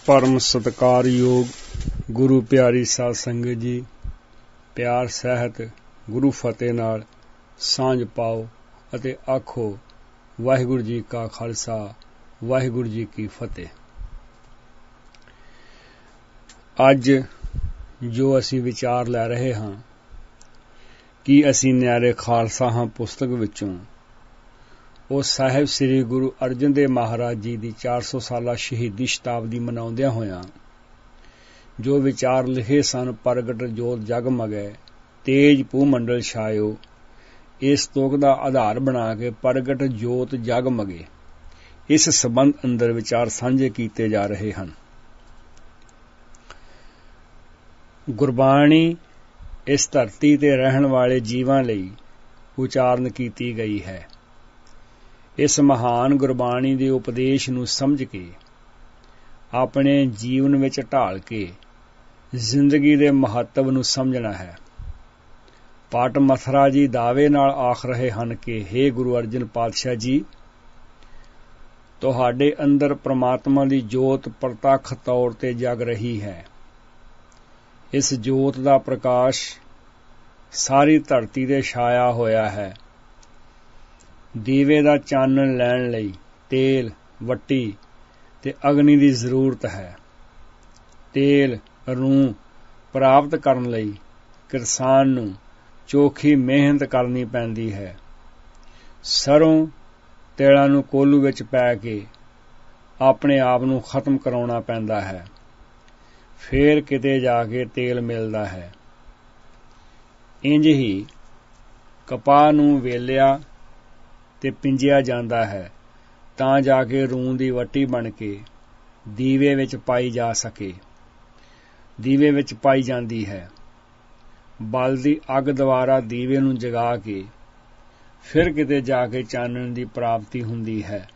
परम सत्कारयोग गुरु प्यारी साध संगत जी, प्यार सहित गुरु फतेह नाल सांझ पाओ अते आखो वाहिगुरु जी का खालसा वाहिगुरु जी की फतेह। अज जो असी विचार लै रहे हाँ कि असी न्यारे खालसा हाँ पुस्तक विचों ਉਹ ਸਾਹਿਬ ਸ੍ਰੀ ਗੁਰੂ ਅਰਜਨ ਦੇਵ ਮਹਾਰਾਜ ਜੀ ਦੀ 400 ਸਾਲਾ ਸ਼ਹੀਦੀ ਸ਼ਤਾਬਦੀ ਮਨਾਉਂਦਿਆਂ ਹੋਇਆਂ ਜੋ ਵਿਚਾਰ ਲਿਖੇ ਸਨ। ਪ੍ਰਗਟ ਜੋਤ ਜਗਮਗੈ ਤੇਜ ਭੂ ਮੰਡਲ ਛਾਇਓ, ਇਸ ਤੋਕ ਦਾ ਆਧਾਰ ਬਣਾ ਕੇ ਪ੍ਰਗਟ ਜੋਤ ਜਗਮਗੇ ਇਸ ਸੰਬੰਧ ਅੰਦਰ ਵਿਚਾਰ ਸਾਂਝੇ ਕੀਤੇ ਜਾ ਰਹੇ ਹਨ। ਗੁਰਬਾਣੀ ਇਸ ਧਰਤੀ ਤੇ ਰਹਿਣ ਵਾਲੇ ਜੀਵਾਂ ਲਈ ਉਚਾਰਨ ਕੀਤੀ ਗਈ ਹੈ। ਇਸ ਮਹਾਨ ਗੁਰਬਾਣੀ ਦੇ ਉਪਦੇਸ਼ ਨੂੰ ਸਮਝ ਕੇ ਆਪਣੇ ਜੀਵਨ ਵਿੱਚ ਢਾਲ ਕੇ ਜ਼ਿੰਦਗੀ ਦੇ ਮਹੱਤਵ ਨੂੰ ਸਮਝਣਾ ਹੈ। ਪਾਟ ਮਥਰਾ ਜੀ ਦਾਅਵੇ ਨਾਲ ਆਖ ਰਹੇ ਹਨ ਕਿ ਹੇ ਗੁਰੂ ਅਰਜਨ ਪਾਤਸ਼ਾਹ ਜੀ, ਤੁਹਾਡੇ ਅੰਦਰ ਪ੍ਰਮਾਤਮਾ ਦੀ ਜੋਤ ਪ੍ਰਤੱਖ ਤੌਰ ਤੇ ਜਗ ਰਹੀ ਹੈ। ਇਸ ਜੋਤ ਦਾ ਪ੍ਰਕਾਸ਼ ਸਾਰੀ ਧਰਤੀ ਤੇ ਛਾਇਆ ਹੋਇਆ ਹੈ। ਦੀਵੇ ਦਾ ਚਾਨਣ ਲੈਣ ਲਈ ਤੇਲ, ਵੱਟੀ ਤੇ ਅਗਨੀ ਦੀ ਜ਼ਰੂਰਤ ਹੈ। ਤੇਲ, ਰੂੰ ਪ੍ਰਾਪਤ ਕਰਨ ਲਈ ਕਿਸਾਨ ਨੂੰ ਚੋਖੀ ਮਿਹਨਤ ਕਰਨੀ ਪੈਂਦੀ ਹੈ। ਸਰੋਂ ਤੇਲਾਂ ਨੂੰ ਕੋਲੂ ਵਿੱਚ ਪੈ ਕੇ ਆਪਣੇ ਆਪ ਨੂੰ ਖਤਮ ਕਰਾਉਣਾ ਪੈਂਦਾ ਹੈ। ਫੇਰ ਕਿਤੇ ਜਾ ਕੇ ਤੇਲ ਮਿਲਦਾ ਹੈ। ਇੰਜ ਹੀ ਕਪਾਹ ਨੂੰ ਵੇਲਿਆ ਤੇ ਪਿੰਜਿਆ ਜਾਂਦਾ ਹੈ ਤਾਂ ਜਾ ਕੇ ਰੂੰ ਦੀ ਵੱਟੀ ਬਣ ਕੇ ਦੀਵੇ ਵਿੱਚ ਪਾਈ ਜਾ ਸਕੇ। ਦੀਵੇ ਵਿੱਚ ਪਾਈ ਜਾਂਦੀ ਹੈ। ਬਲਦੀ ਅੱਗ ਦੁਆਰਾ ਦੀਵੇ ਨੂੰ ਜਗਾ ਕੇ ਫਿਰ ਕਿਤੇ ਜਾ ਕੇ ਚਾਨਣ ਦੀ ਪ੍ਰਾਪਤੀ ਹੁੰਦੀ ਹੈ।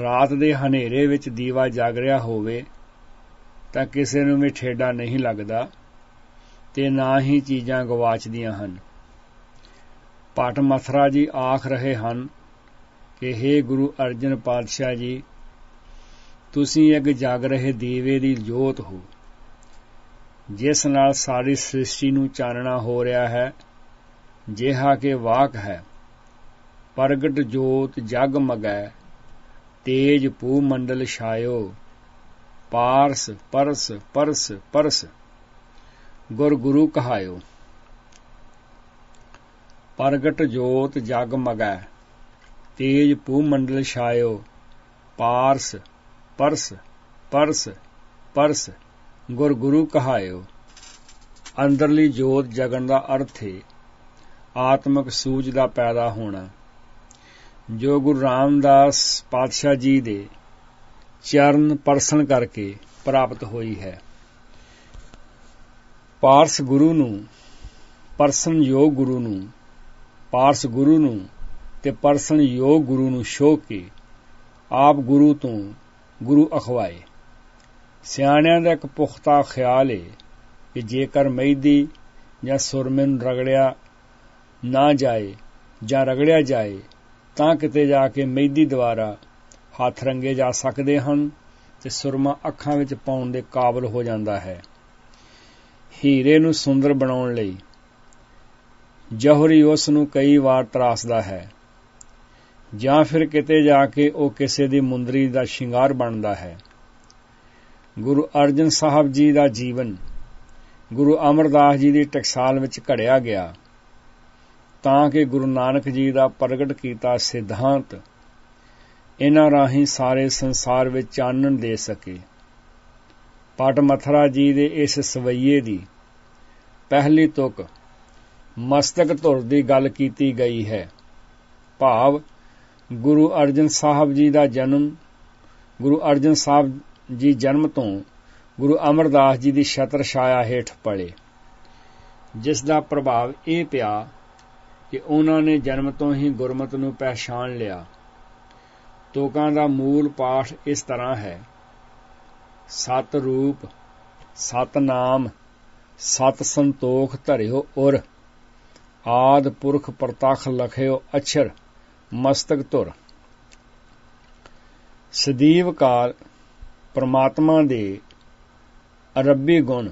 ਰਾਤ ਦੇ ਹਨੇਰੇ ਵਿੱਚ ਦੀਵਾ ਜਗ ਰਿਹਾ ਹੋਵੇ ਤਾਂ ਕਿਸੇ ਨੂੰ ਵੀ ਠੇਡਾ ਨਹੀਂ ਲੱਗਦਾ ਤੇ ਨਾ ਹੀ ਚੀਜ਼ਾਂ ਗਵਾਚਦੀਆਂ ਹਨ। ਪਾਟ ਮਥਰਾ ਜੀ ਆਖ ਰਹੇ ਹਨ ਕਿ ਹੇ ਗੁਰੂ ਅਰਜਨ ਪਾਤਸ਼ਾਹ ਜੀ, ਤੁਸੀਂ ਇੱਕ ਜਗ ਰਹੇ ਦੀਵੇ ਦੀ ਜੋਤ ਹੋ ਜਿਸ ਨਾਲ ਸਾਰੀ ਸ੍ਰਿਸ਼ਟੀ ਨੂੰ ਚਾਨਣਾ ਹੋ ਰਿਹਾ ਹੈ। ਜਿਹਾ ਕਿ ਵਾਕ ਹੈ, ਪ੍ਰਗਟ ਜੋਤ ਜਗਮਗੈ ਤੇਜ ਭੂ ਮੰਡਲ ਛਾਇਓ, ਪਾਰਸ ਪਰਸ ਪਰਸ ਪਰਸ ਗੁਰ ਗੁਰੂ ਕਹਾਇਓ। ਪ੍ਰਗਟ ਜੋਤ ਜਗਮਗੈ ਤੇਜ ਭੂ ਮੰਡਲ ਛਾਇਓ, ਪਾਰਸ ਪਰਸ ਪਰਸ ਪਰਸ ਗੁਰ ਗੁਰੂ ਕਹਾਇਓ। ਅੰਦਰਲੀ ਜੋਤ ਜਗਣ ਦਾ ਅਰਥ ਹੈ ਆਤਮਿਕ ਸੂਝ ਦਾ ਪੈਦਾ ਹੋਣਾ, ਜੋ ਗੁਰੂ ਰਾਮਦਾਸ ਪਾਤਸ਼ਾਹ ਜੀ ਦੇ ਚਰਨ ਪਰਸਨ ਕਰਕੇ ਪ੍ਰਾਪਤ ਹੋਈ ਹੈ। ਪਾਰਸ ਗੁਰੂ ਨੂੰ, ਪਰਸਨ ਯੋਗ ਗੁਰੂ ਨੂੰ, ਪਾਰਸ ਗੁਰੂ ਨੂੰ ਤੇ ਪਰਸਨ ਯੋਗ ਗੁਰੂ ਨੂੰ ਛੋਹ ਕੇ ਆਪ ਗੁਰੂ ਤੋਂ ਗੁਰੂ ਅਖਵਾਏ। ਸਿਆਣਿਆਂ ਦਾ ਇੱਕ ਪੁਖਤਾ ਖਿਆਲ ਹੈ ਕਿ ਜੇਕਰ ਮਹਿੰਦੀ ਜਾਂ ਸੁਰਮੇ ਨੂੰ ਰਗੜਿਆ ਨਾ ਜਾਏ ਜਾਂ ਰਗੜਿਆ ਜਾਏ ਤਾਂ ਕਿਤੇ ਜਾ ਕੇ ਮਹਿੰਦੀ ਦੁਆਰਾ ਹੱਥ ਰੰਗੇ ਜਾ ਸਕਦੇ ਹਨ ਤੇ ਸੁਰਮਾ ਅੱਖਾਂ ਵਿੱਚ ਪਾਉਣ ਦੇ ਕਾਬਲ ਹੋ ਜਾਂਦਾ ਹੈ। ਹੀਰੇ ਨੂੰ ਸੁੰਦਰ ਬਣਾਉਣ ਲਈ ਜੌਹਰੀ ਉਸ ਨੂੰ ਕਈ ਵਾਰ ਤਰਾਸਦਾ ਹੈ ਜਾਂ ਫਿਰ ਕਿਤੇ ਜਾ ਕੇ ਉਹ ਕਿਸੇ ਦੀ ਮੁੰਦਰੀ ਦਾ ਸ਼ਿੰਗਾਰ ਬਣਦਾ ਹੈ। ਗੁਰੂ ਅਰਜਨ ਸਾਹਿਬ ਜੀ ਦਾ ਜੀਵਨ ਗੁਰੂ ਅਮਰਦਾਸ ਜੀ ਦੀ ਟਕਸਾਲ ਵਿੱਚ ਘੜਿਆ ਗਿਆ ਤਾਂ ਕਿ ਗੁਰੂ ਨਾਨਕ ਜੀ ਦਾ ਪ੍ਰਗਟ ਕੀਤਾ ਸਿਧਾਂਤ ਇਹਨਾਂ ਰਾਹੀਂ ਸਾਰੇ ਸੰਸਾਰ ਵਿੱਚ ਚਾਨਣ ਦੇ ਸਕੇ। ਪਾਟ ਮਥਰਾ ਜੀ ਦੇ ਇਸ ਸਵਈਏ ਦੀ ਪਹਿਲੀ ਤੁਕ ਮਸਤਕ ਧੁਰ ਦੀ ਗੱਲ ਕੀਤੀ ਗਈ ਹੈ। ਭਾਵ ਗੁਰੂ ਅਰਜਨ ਸਾਹਿਬ ਜੀ ਦਾ ਜਨਮ, ਗੁਰੂ ਅਰਜਨ ਸਾਹਿਬ ਜੀ ਜਨਮ ਤੋਂ ਗੁਰੂ ਅਮਰਦਾਸ ਜੀ ਦੀ ਛਤਰ ਛਾਇਆ ਹੇਠ ਪਲੇ, ਜਿਸ ਦਾ ਪ੍ਰਭਾਵ ਇਹ ਪਿਆ ਕਿ ਉਹਨਾਂ ਨੇ ਜਨਮ ਤੋਂ ਹੀ ਗੁਰਮਤਿ ਨੂੰ ਪਹਿਚਾਣ ਲਿਆ। ਤੋਕਾਂ ਦਾ ਮੂਲ ਪਾਠ ਇਸ ਤਰ੍ਹਾਂ ਹੈ: ਸਤ ਰੂਪ, ਸਤ ਨਾਮ, ਸਤ ਸੰਤੋਖ ਧਰਿਓ ਉਰ, ਆਦ ਪੁਰਖ ਪ੍ਰਤੱਖ ਲਖਿਓ ਅਛਰ ਮਸਤਕ ਧੁਰ। ਸਦੀਵ ਕਾਲ परमात्मा दे रब्बी गुण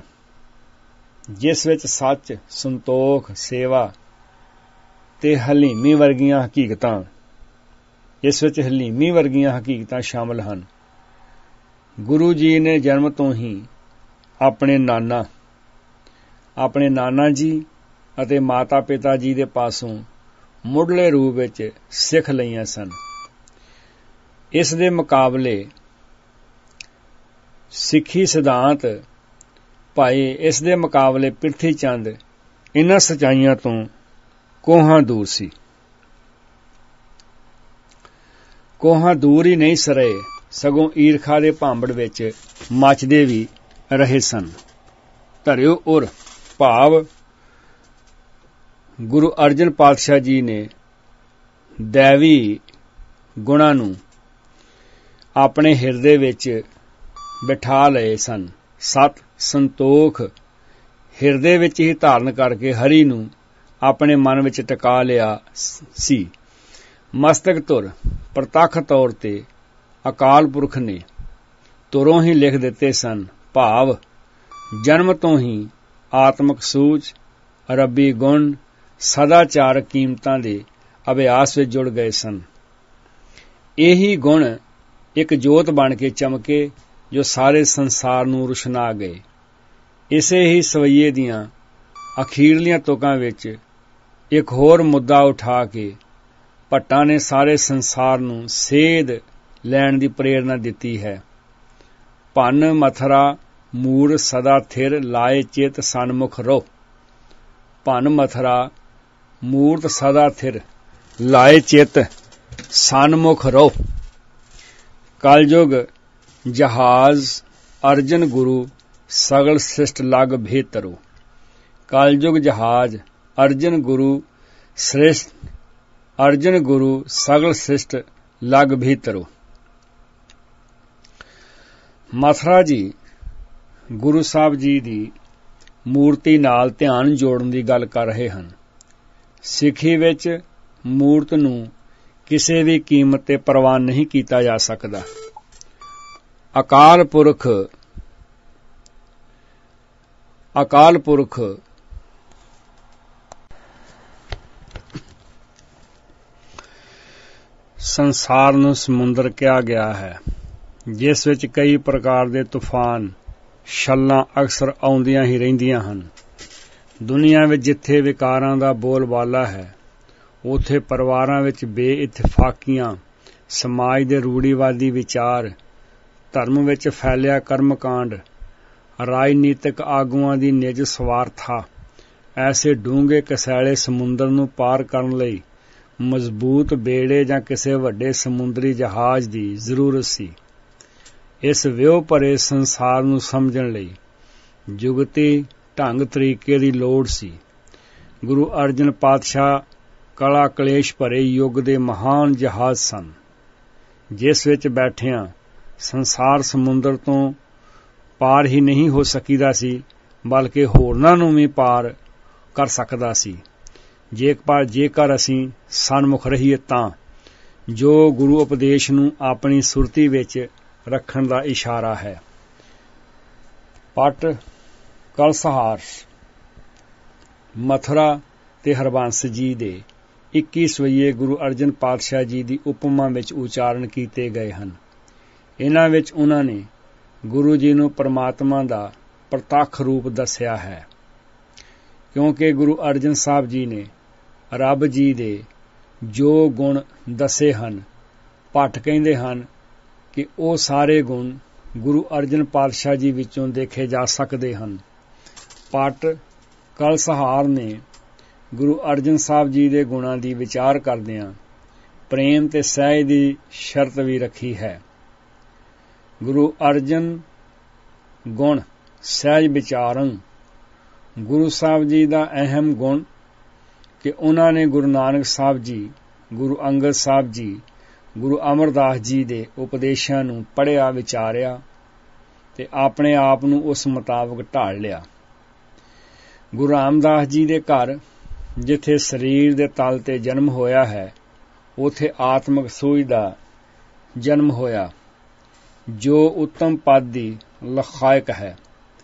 जिस विच सच, संतोख, सेवा ते हलीमी वर्गियां हकीकतां इस विच हलीमी वर्गियां हकीकतां शामिल हन। गुरु जी ने जन्म तो ही ਆਪਣੇ ਨਾਨਾ ਜੀ ਅਤੇ ਮਾਤਾ ਪਿਤਾ ਜੀ ਦੇ ਪਾਸੋਂ ਮੁੱਢਲੇ ਰੂਪ ਵਿੱਚ ਸਿੱਖ ਲਈਆਂ ਸਨ। ਇਸ ਦੇ ਮੁਕਾਬਲੇ ਸਿੱਖੀ ਸਿਧਾਂਤ ਭਾਈ ਇਸ ਦੇ ਮੁਕਾਬਲੇ ਪ੍ਰਿਥੀ ਚੰਦ ਇਨ੍ਹਾਂ ਸਚਾਈਆਂ ਤੋਂ ਕੋਹਾਂ ਦੂਰ ਸੀ। ਕੋਹਾਂ ਦੂਰ ਹੀ ਨਹੀਂ ਸਰੇ, ਸਗੋਂ ਈਰਖਾ ਦੇ ਭਾਂਬੜ ਵਿੱਚ ਮੱਚਦੇ ਵੀ ਰਹੇ ਸਨ। ਧਰਿਓ ਉਰ ਭਾਵ ਗੁਰੂ ਅਰਜਨ ਪਾਤਸ਼ਾਹ ਜੀ ਨੇ ਦੈਵੀ ਗੁਣਾਂ ਨੂੰ ਆਪਣੇ ਹਿਰਦੇ ਵਿੱਚ ਬਿਠਾ ਲਏ ਸਨ। ਸਤ, ਸੰਤੋਖ ਹਿਰਦੇ ਵਿੱਚ ਹੀ ਧਾਰਨ ਕਰਕੇ ਹਰੀ ਨੂੰ ਆਪਣੇ ਮਨ ਵਿੱਚ ਟਿਕਾ ਲਿਆ ਸੀ। ਮਸਤਕ ਧੁਰ ਪ੍ਰਤੱਖ ਤੌਰ ਤੇ ਅਕਾਲ ਪੁਰਖ ਨੇ ਧੁਰੋਂ ਹੀ ਲਿਖ ਦਿੱਤੇ ਸਨ। ਭਾਵ ਜਨਮ ਤੋਂ ਹੀ ਆਤਮਕ ਸੂਝ, ਰੱਬੀ ਗੁਣ, ਸਦਾਚਾਰਕ ਕੀਮਤਾਂ ਦੇ ਅਭਿਆਸ ਵਿੱਚ ਜੁੜ ਗਏ ਸਨ। ਇਹੀ ਗੁਣ ਇੱਕ ਜੋਤ ਬਣ ਕੇ ਚਮਕੇ ਜੋ ਸਾਰੇ ਸੰਸਾਰ ਨੂੰ ਰੁਸ਼ਨਾ ਗਏ। ਇਸੇ ਹੀ ਸਵਈਏ ਦੀਆਂ ਅਖੀਰਲੀਆਂ ਤੁਕਾਂ ਵਿੱਚ ਇੱਕ ਹੋਰ ਮੁੱਦਾ ਉਠਾ ਕੇ ਭੱਟਾਂ ਨੇ ਸਾਰੇ ਸੰਸਾਰ ਨੂੰ ਸੇਧ ਲੈਣ ਦੀ ਪ੍ਰੇਰਨਾ ਦਿੱਤੀ ਹੈ। ਭੰਨ ਮਥਰਾ ਮੂੜ ਸਦਾ ਥਿਰ ਲਾਏ ਚਿਤ ਸਨਮੁਖ ਰੋ। ਭੰਨ ਮਥਰਾ ਮੂਰਤ ਸਦਾ ਥਿਰ ਲਾਏ ਚਿਤ ਸਨਮੁਖ ਰੋ। ਕਲਯੁਗ ਜਹਾਜ਼ ਅਰਜਨ ਗੁਰੂ ਸਗਲ ਸ੍ਰਿਸ਼ਟ ਲਗ ਭੇਤਰੋ। ਕਲਯੁਗ ਜਹਾਜ਼ ਅਰਜਨ ਗੁਰੂ ਸਗਲ ਸ੍ਰਿਸ਼ਟ ਲਗ ਭੀਤਰੋ। ਮਥੁਰਾ ਜੀ ਗੁਰੂ ਸਾਹਿਬ ਜੀ ਦੀ ਮੂਰਤੀ ਨਾਲ ਧਿਆਨ ਜੋੜਨ ਦੀ ਗੱਲ ਕਰ ਰਹੇ ਹਨ। ਸਿੱਖੀ ਵਿੱਚ ਮੂਰਤ ਨੂੰ ਕਿਸੇ ਵੀ ਕੀਮਤ ਤੇ ਪ੍ਰਵਾਨ ਨਹੀਂ ਕੀਤਾ ਜਾ ਸਕਦਾ। ਅਕਾਲ ਪੁਰਖ ਸੰਸਾਰ ਨੂੰ ਸਮੁੰਦਰ ਕਿਹਾ ਗਿਆ ਹੈ, ਜਿਸ ਵਿੱਚ ਕਈ ਪ੍ਰਕਾਰ ਦੇ ਤੂਫਾਨ, ਛੱਲਾਂ ਅਕਸਰ ਆਉਂਦੀਆਂ ਹੀ ਰਹਿੰਦੀਆਂ ਹਨ। ਦੁਨੀਆ ਵਿੱਚ ਜਿੱਥੇ ਵਿਕਾਰਾਂ ਦਾ ਬੋਲਬਾਲਾ ਹੈ, ਉੱਥੇ ਪਰਿਵਾਰਾਂ ਵਿੱਚ ਬੇਇਤਫਾਕੀਆਂ, ਸਮਾਜ ਦੇ ਰੂੜੀਵਾਦੀ ਵਿਚਾਰ, ਧਰਮ ਵਿੱਚ ਫੈਲਿਆ ਕਰਮਕਾਂਡ, ਰਾਜਨੀਤਿਕ ਆਗੂਆਂ ਦੀ ਨਿੱਜ ਸਵਾਰਥਾ, ਐਸੇ ਡੂੰਘੇ ਕਸੈਲੇ ਸਮੁੰਦਰ ਨੂੰ ਪਾਰ ਕਰਨ ਲਈ ਮਜ਼ਬੂਤ ਬੇੜੇ ਜਾਂ ਕਿਸੇ ਵੱਡੇ ਸਮੁੰਦਰੀ ਜਹਾਜ਼ ਦੀ ਜ਼ਰੂਰਤ ਸੀ। ਇਸ ਵਿਉ ਭਰੇ ਸੰਸਾਰ ਨੂੰ ਸਮਝਣ ਲਈ ਜੁਗਤੀ ਢੰਗ ਤਰੀਕੇ ਦੀ ਲੋੜ ਸੀ। ਗੁਰੂ ਅਰਜਨ ਪਾਤਸ਼ਾਹ ਕਲਾ ਕਲੇਸ਼ ਭਰੇ ਯੁੱਗ ਦੇ ਮਹਾਨ ਜਹਾਜ਼ ਸਨ, ਜਿਸ ਵਿੱਚ ਬੈਠਿਆਂ ਸੰਸਾਰ ਸਮੁੰਦਰ ਤੋਂ ਪਾਰ ਹੀ ਨਹੀਂ ਹੋ ਸਕੀਦਾ ਸੀ, ਬਲਕਿ ਹੋਰਨਾਂ ਨੂੰ ਵੀ ਪਾਰ ਕਰ ਸਕਦਾ ਸੀ, ਜੇਕਰ ਅਸੀਂ ਸਨਮੁਖ ਰਹੀਏ ਤਾਂ। ਜੋ ਗੁਰੂ ਉਪਦੇਸ਼ ਨੂੰ ਆਪਣੀ ਸੁਰਤੀ ਵਿੱਚ ਰੱਖਣ ਦਾ ਇਸ਼ਾਰਾ ਹੈ। ਪਟ ਕਲਸਹਾਰ ਮਥੁਰਾ ਤੇ ਹਰਬੰਸ ਜੀ ਦੇ 21 ਸਵਈਏ ਗੁਰੂ ਅਰਜਨ ਪਾਤਸ਼ਾਹ ਜੀ ਦੀ ਉਪਮਾ ਵਿੱਚ ਉਚਾਰਨ ਕੀਤੇ ਗਏ ਹਨ। ਇਹਨਾਂ ਵਿੱਚ ਉਹਨਾਂ ਨੇ ਗੁਰੂ ਜੀ ਨੂੰ ਪਰਮਾਤਮਾ ਦਾ ਪ੍ਰਤੱਖ ਰੂਪ ਦੱਸਿਆ ਹੈ, ਕਿਉਂਕਿ ਗੁਰੂ ਅਰਜਨ ਸਾਹਿਬ ਜੀ ਨੇ ਰੱਬ ਜੀ ਦੇ ਜੋ ਗੁਣ ਦੱਸੇ ਹਨ, ਭੱਟ ਕਹਿੰਦੇ ਹਨ ਕਿ ਉਹ ਸਾਰੇ ਗੁਣ ਗੁਰੂ ਅਰਜਨ ਪਾਤਸ਼ਾਹ ਜੀ ਵਿੱਚੋਂ ਦੇਖੇ ਜਾ ਸਕਦੇ ਹਨ। ਪਟ ਕਲਸਹਾਰ ਨੇ ਗੁਰੂ ਅਰਜਨ ਸਾਹਿਬ ਜੀ ਦੇ ਗੁਣਾਂ ਦੀ ਵਿਚਾਰ ਕਰਦਿਆਂ ਪ੍ਰੇਮ ਤੇ ਸਹਿਜ ਦੀ ਸ਼ਰਤ ਵੀ ਰੱਖੀ ਹੈ। ਗੁਰੂ ਅਰਜਨ ਗੁਣ ਸਹਿਜ ਵਿਚਾਰੰ। ਗੁਰੂ ਸਾਹਿਬ ਜੀ ਦਾ ਅਹਿਮ ਗੁਣ ਕਿ ਉਹਨਾਂ ਨੇ ਗੁਰੂ ਨਾਨਕ ਸਾਹਿਬ ਜੀ, ਗੁਰੂ ਅੰਗਦ ਸਾਹਿਬ ਜੀ, ਗੁਰੂ ਅਮਰਦਾਸ ਜੀ ਦੇ ਉਪਦੇਸ਼ਾਂ ਨੂੰ ਪੜ੍ਹਿਆ, ਵਿਚਾਰਿਆ ਤੇ ਆਪਣੇ ਆਪ ਨੂੰ ਉਸ ਮੁਤਾਬਕ ਢਾਲ ਲਿਆ। ਗੁਰੂ ਰਾਮਦਾਸ ਜੀ ਦੇ ਘਰ ਜਿੱਥੇ ਸਰੀਰ ਦੇ ਤਲ ਤੇ ਜਨਮ ਹੋਇਆ ਹੈ, ਉੱਥੇ ਆਤਮਿਕ ਸੂਝ ਦਾ ਜਨਮ ਹੋਇਆ। ਜੋ ਉੱਤਮ ਪਦ ਦੀ ਲਖਾਇਕ ਹੈ।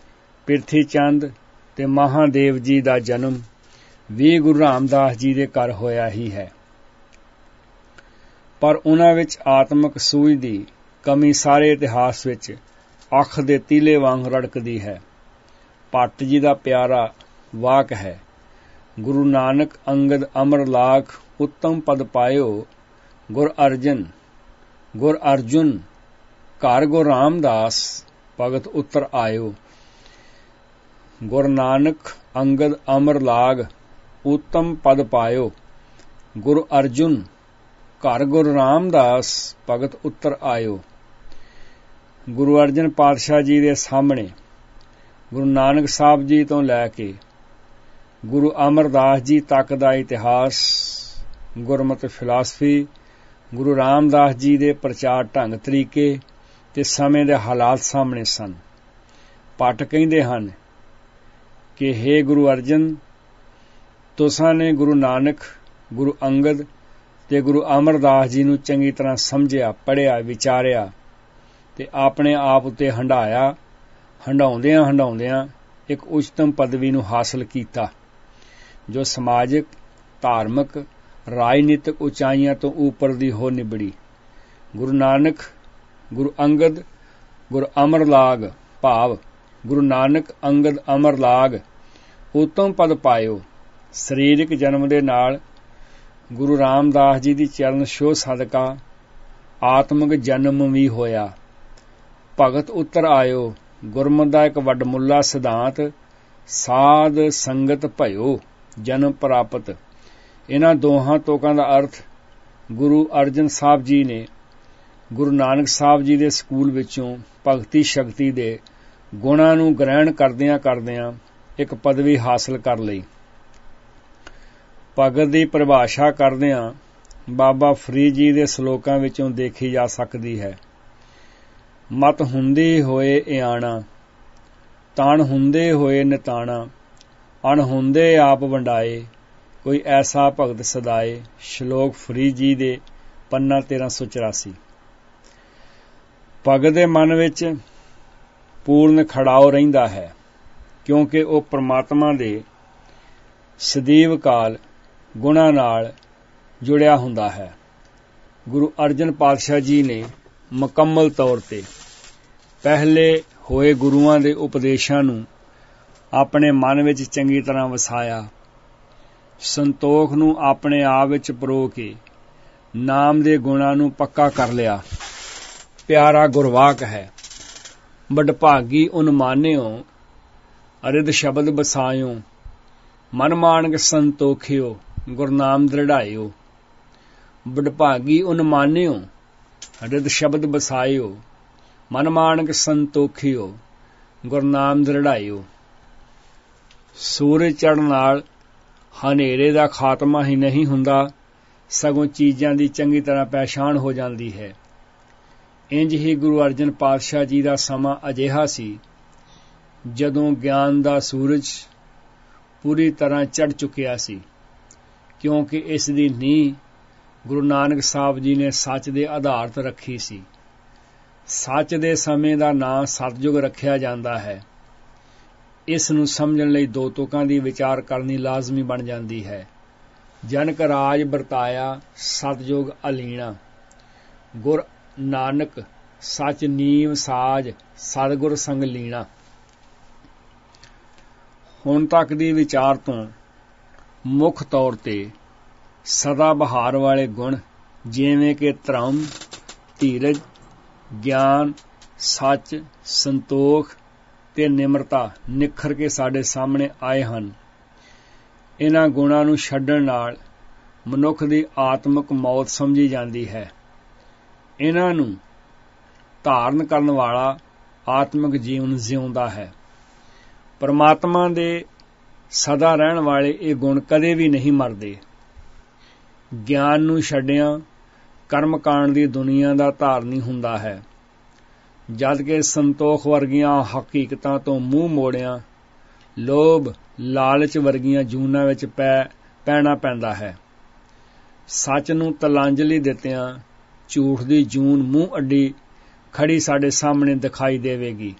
ਪ੍ਰਿਥੀ ਚੰਦ ਤੇ ਮਹਾਦੇਵ ਜੀ ਦਾ ਜਨਮ ਵੀ ਗੁਰੂ ਰਾਮਦਾਸ ਜੀ ਦੇ ਘਰ ਹੋਇਆ ਹੀ ਹੈ, ਪਰ ਉਹਨਾਂ ਵਿੱਚ ਆਤਮਿਕ ਸੂਝ ਦੀ ਕਮੀ ਸਾਰੇ ਇਤਿਹਾਸ ਵਿੱਚ ਅੱਖ ਦੇ ਤੀਲੇ ਵਾਂਗ ਰੜਕਦੀ ਹੈ। ਭੱਟ ਜੀ ਦਾ ਪਿਆਰਾ ਵਾਕ ਹੈ, ਗੁਰੂ ਨਾਨਕ ਅੰਗਦ ਅਮਰ ਲਾਖ ਉੱਤਮ ਪਦ ਪਾਇਓ, ਗੁਰ ਅਰਜੁਨ ਘਰ ਗੁਰੂ ਰਾਮਦਾਸ ਭਗਤ ਉੱਤਰ ਆਇਓ। ਗੁਰ ਨਾਨਕ ਅੰਗਦ ਅਮਰ ਲਾਗ ਉੱਤਮ ਪਦ ਪਾਇਓ, ਗੁਰੂ ਅਰਜੁਨ ਘਰ ਗੁਰੂ ਰਾਮਦਾਸ ਭਗਤ ਉੱਤਰ ਆਇਓ। ਗੁਰੂ ਅਰਜਨ ਪਾਤਸ਼ਾਹ ਜੀ ਦੇ ਸਾਹਮਣੇ ਗੁਰੂ ਨਾਨਕ ਸਾਹਿਬ ਜੀ ਤੋਂ ਲੈ ਕੇ ਗੁਰੂ ਅਮਰਦਾਸ ਜੀ ਤੱਕ ਦਾ ਇਤਿਹਾਸ, ਗੁਰਮਤਿ ਫਿਲਾਸਫੀ, ਗੁਰੂ ਰਾਮਦਾਸ ਜੀ ਦੇ ਪ੍ਰਚਾਰ ਢੰਗ ਤਰੀਕੇ ਤੇ ਸਮੇਂ ਦੇ ਹਾਲਾਤ ਸਾਹਮਣੇ ਸਨ। ਭੱਟ ਕਹਿੰਦੇ ਹਨ ਕਿ ਹੇ ਗੁਰੂ ਅਰਜਨ, ਤੁਸਾਂ ਨੇ ਗੁਰੂ ਨਾਨਕ, ਗੁਰੂ ਅੰਗਦ ਤੇ ਗੁਰੂ ਅਮਰਦਾਸ ਜੀ ਨੂੰ ਚੰਗੀ ਤਰ੍ਹਾਂ ਸਮਝਿਆ, ਪੜ੍ਹਿਆ, ਵਿਚਾਰਿਆ ਤੇ ਆਪਣੇ ਆਪ ਉੱਤੇ ਹੰਢਾਇਆ। ਹੰਢਾਉਂਦਿਆਂ ਇੱਕ ਉੱਚਤਮ ਪਦਵੀ ਨੂੰ ਹਾਸਲ ਕੀਤਾ, ਜੋ ਸਮਾਜਿਕ, ਧਾਰਮਿਕ, ਰਾਜਨੀਤਿਕ ਉਚਾਈਆਂ ਤੋਂ ਉੱਪਰ ਦੀ ਹੋ ਨਿਬੜੀ। ਗੁਰੂ ਨਾਨਕ, ਗੁਰੂ ਅੰਗਦ, ਗੁਰੂ ਅਮਰਲਾਗ ਭਾਵ ਗੁਰੂ ਨਾਨਕ ਅੰਗਦ ਅਮਰਲਾਗ ਉੱਤਮ ਪਦ ਪਾਇਓ। ਸਰੀਰਕ ਜਨਮ ਦੇ ਨਾਲ ਗੁਰੂ ਰਾਮਦਾਸ ਜੀ ਦੀ ਚਰਨ ਛੋਹ ਸਦਕਾ ਆਤਮਿਕ ਜਨਮ ਵੀ ਹੋਇਆ। ਭਗਤ ਉੱਤਰ ਆਇਓ ਗੁਰਮਤਿ ਦਾ ਇੱਕ ਵੱਡਮੁੱਲਾ ਸਿਧਾਂਤ, ਸਾਧ ਸੰਗਤ ਭਇਓ ਜਨਮ ਪ੍ਰਾਪਤ। ਇਹਨਾਂ ਦੋਹਾਂ ਤੋਕਾਂ ਦਾ ਅਰਥ ਗੁਰੂ ਅਰਜਨ ਸਾਹਿਬ ਜੀ ਨੇ ਗੁਰੂ ਨਾਨਕ ਸਾਹਿਬ ਜੀ ਦੇ ਸਕੂਲ ਵਿੱਚੋਂ ਭਗਤੀ ਸ਼ਕਤੀ ਦੇ ਗੁਣਾਂ ਨੂੰ ਗ੍ਰਹਿਣ ਕਰਦਿਆਂ ਇੱਕ ਪਦਵੀ ਹਾਸਲ ਕਰ ਲਈ। ਭਗਤ ਦੀ ਪਰਿਭਾਸ਼ਾ ਕਰਦਿਆਂ ਬਾਬਾ ਫਰੀਦ ਜੀ ਦੇ ਸਲੋਕਾਂ ਵਿੱਚੋਂ ਦੇਖੀ ਜਾ ਸਕਦੀ ਹੈ। ਮਤ ਹੁੰਦੇ ਹੋਏ ਇਆਣਾ, ਤਾਣ ਹੁੰਦੇ ਹੋਏ ਨਿਤਾਣਾ, ਅਣ ਹੁੰਦੇ ਆਪ ਵੰਡਾਏ, ਕੋਈ ਐਸਾ ਭਗਤ ਸਦਾਏ। ਸ਼ਲੋਕ ਫਰੀਦ ਜੀ ਦੇ ਪੰਨਾ 1384। ਭਗਤ ਦੇ ਮਨ ਵਿੱਚ ਪੂਰਨ ਖੜਾਓ ਰਹਿੰਦਾ ਹੈ, ਕਿਉਂਕਿ ਉਹ ਪ੍ਰਮਾਤਮਾ ਦੇ ਸਦੀਵ ਕਾਲ ਗੁਣਾਂ ਨਾਲ ਜੁੜਿਆ ਹੁੰਦਾ ਹੈ। ਗੁਰੂ ਅਰਜਨ ਪਾਤਸ਼ਾਹ ਜੀ ਨੇ ਮੁਕੰਮਲ ਤੌਰ ਤੇ ਪਹਿਲੇ ਹੋਏ ਗੁਰੂਆਂ ਦੇ ਉਪਦੇਸ਼ਾਂ ਨੂੰ ਆਪਣੇ ਮਨ ਵਿੱਚ ਚੰਗੀ ਤਰ੍ਹਾਂ ਵਸਾਇਆ। ਸੰਤੋਖ ਨੂੰ ਆਪਣੇ ਆਪ ਵਿੱਚ ਪਰੋ ਕੇ ਨਾਮ ਦੇ ਗੁਣਾਂ ਨੂੰ ਪੱਕਾ ਕਰ ਲਿਆ। ਪਿਆਰਾ ਗੁਰਵਾਕ ਹੈ, ਵਡਭਾਗੀ ਉਨਮਾਨਿਓ ਅਰਿਦ ਸ਼ਬਦ ਬਸਾਇਓ, ਮਨ ਮਾਨਕ ਸੰਤੋਖਿਓ ਗੁਰਨਾਮ ਦ੍ਰਿੜਾਇਓ। ਵਡਭਾਗੀ ਉਨਮਾਨਿਓ ਅਰਿਦ ਸ਼ਬਦ ਬਸਾਇਓ, ਮਨ ਮਾਨਕ ਸੰਤੋਖਿਓ ਗੁਰਨਾਮ ਦ੍ਰਿੜਾਇਓ। ਸੂਰਜ ਚੜ੍ਹਨ ਨਾਲ ਹਨੇਰੇ ਦਾ ਖਾਤਮਾ ਹੀ ਨਹੀਂ ਹੁੰਦਾ, ਸਗੋਂ ਚੀਜ਼ਾਂ ਦੀ ਚੰਗੀ ਤਰ੍ਹਾਂ ਪਹਿਚਾਣ ਹੋ ਜਾਂਦੀ ਹੈ। ਇੰਝ ਹੀ ਗੁਰੂ ਅਰਜਨ ਪਾਤਸ਼ਾਹ ਜੀ ਦਾ ਸਮਾਂ ਅਜਿਹਾ ਸੀ ਜਦੋਂ ਗਿਆਨ ਦਾ ਸੂਰਜ ਪੂਰੀ ਤਰ੍ਹਾਂ ਚੜ੍ਹ ਚੁੱਕਿਆ ਸੀ, ਕਿਉਂਕਿ ਇਸ ਦੀ ਨੀਂਹ ਗੁਰੂ ਨਾਨਕ ਸਾਹਿਬ ਜੀ ਨੇ ਸੱਚ ਦੇ ਆਧਾਰ ਤੇ ਰੱਖੀ ਸੀ। ਸੱਚ ਦੇ ਸਮੇਂ ਦਾ ਨਾਂ ਸਤਿਯੁਗ ਰੱਖਿਆ ਜਾਂਦਾ ਹੈ। ਇਸ ਨੂੰ ਸਮਝਣ ਲਈ ਦੋ ਤੁਕਾਂ ਦੀ ਵਿਚਾਰ ਕਰਨੀ ਲਾਜ਼ਮੀ ਬਣ ਜਾਂਦੀ ਹੈ। ਜਨਕ ਰਾਜ ਵਰਤਾਇਆ ਸਤਿਯੁਗ ਅਲੀਣਾ, ਗੁਰ ਨਾਨਕ ਸੱਚ ਨੀਵ ਸਾਜ, ਸਤਿਗੁਰ ਸੰਗ ਲੀਣਾ। ਹੁਣ ਤੱਕ ਦੀ ਵਿਚਾਰ ਤੋਂ ਮੁੱਖ ਤੌਰ ਤੇ ਸਦਾ ਬਹਾਰ ਵਾਲੇ ਗੁਣ ਜਿਵੇਂ ਕਿ ਧਰਮ, ਧੀਰਜ, ਗਿਆਨ, ਸੱਚ, ਸੰਤੋਖ ਤੇ ਨਿਮਰਤਾ ਨਿਖਰ ਕੇ ਸਾਡੇ ਸਾਹਮਣੇ ਆਏ ਹਨ। ਇਹਨਾਂ ਗੁਣਾਂ ਨੂੰ ਛੱਡਣ ਨਾਲ ਮਨੁੱਖ ਦੀ ਆਤਮਿਕ ਮੌਤ ਸਮਝੀ ਜਾਂਦੀ ਹੈ। ਇਹਨਾਂ ਨੂੰ ਧਾਰਨ ਕਰਨ ਵਾਲਾ ਆਤਮਿਕ ਜੀਵਨ ਜਿਉਂਦਾ ਹੈ। ਪਰਮਾਤਮਾ ਦੇ ਸਦਾ ਰਹਿਣ ਵਾਲੇ ਇਹ ਗੁਣ ਕਦੇ ਵੀ ਨਹੀਂ ਮਰਦੇ। ਗਿਆਨ ਨੂੰ ਛੱਡਿਆਂ ਕਰਮਕਾਂਡ ਦੀ ਦੁਨੀਆ ਦਾ ਧਾਰਨੀ ਹੁੰਦਾ ਹੈ, ਜਦ ਕਿ ਸੰਤੋਖ ਵਰਗੀਆਂ ਹਕੀਕਤਾਂ ਤੋਂ ਮੂੰਹ ਮੋੜਿਆਂ ਲੋਭ, ਲਾਲਚ ਵਰਗੀਆਂ ਜੂਨਾਂ ਵਿੱਚ ਪੈਣਾ ਪੈਂਦਾ ਹੈ। ਸੱਚ ਨੂੰ ਤਲਾਂਜਲੀ ਦਿੱਤਿਆਂ ਝੂਠ ਦੀ ਜੂਨ ਮੂੰਹ ਅੱਡੀ ਖੜੀ ਸਾਡੇ ਸਾਹਮਣੇ ਦਿਖਾਈ ਦੇਵੇਗੀ।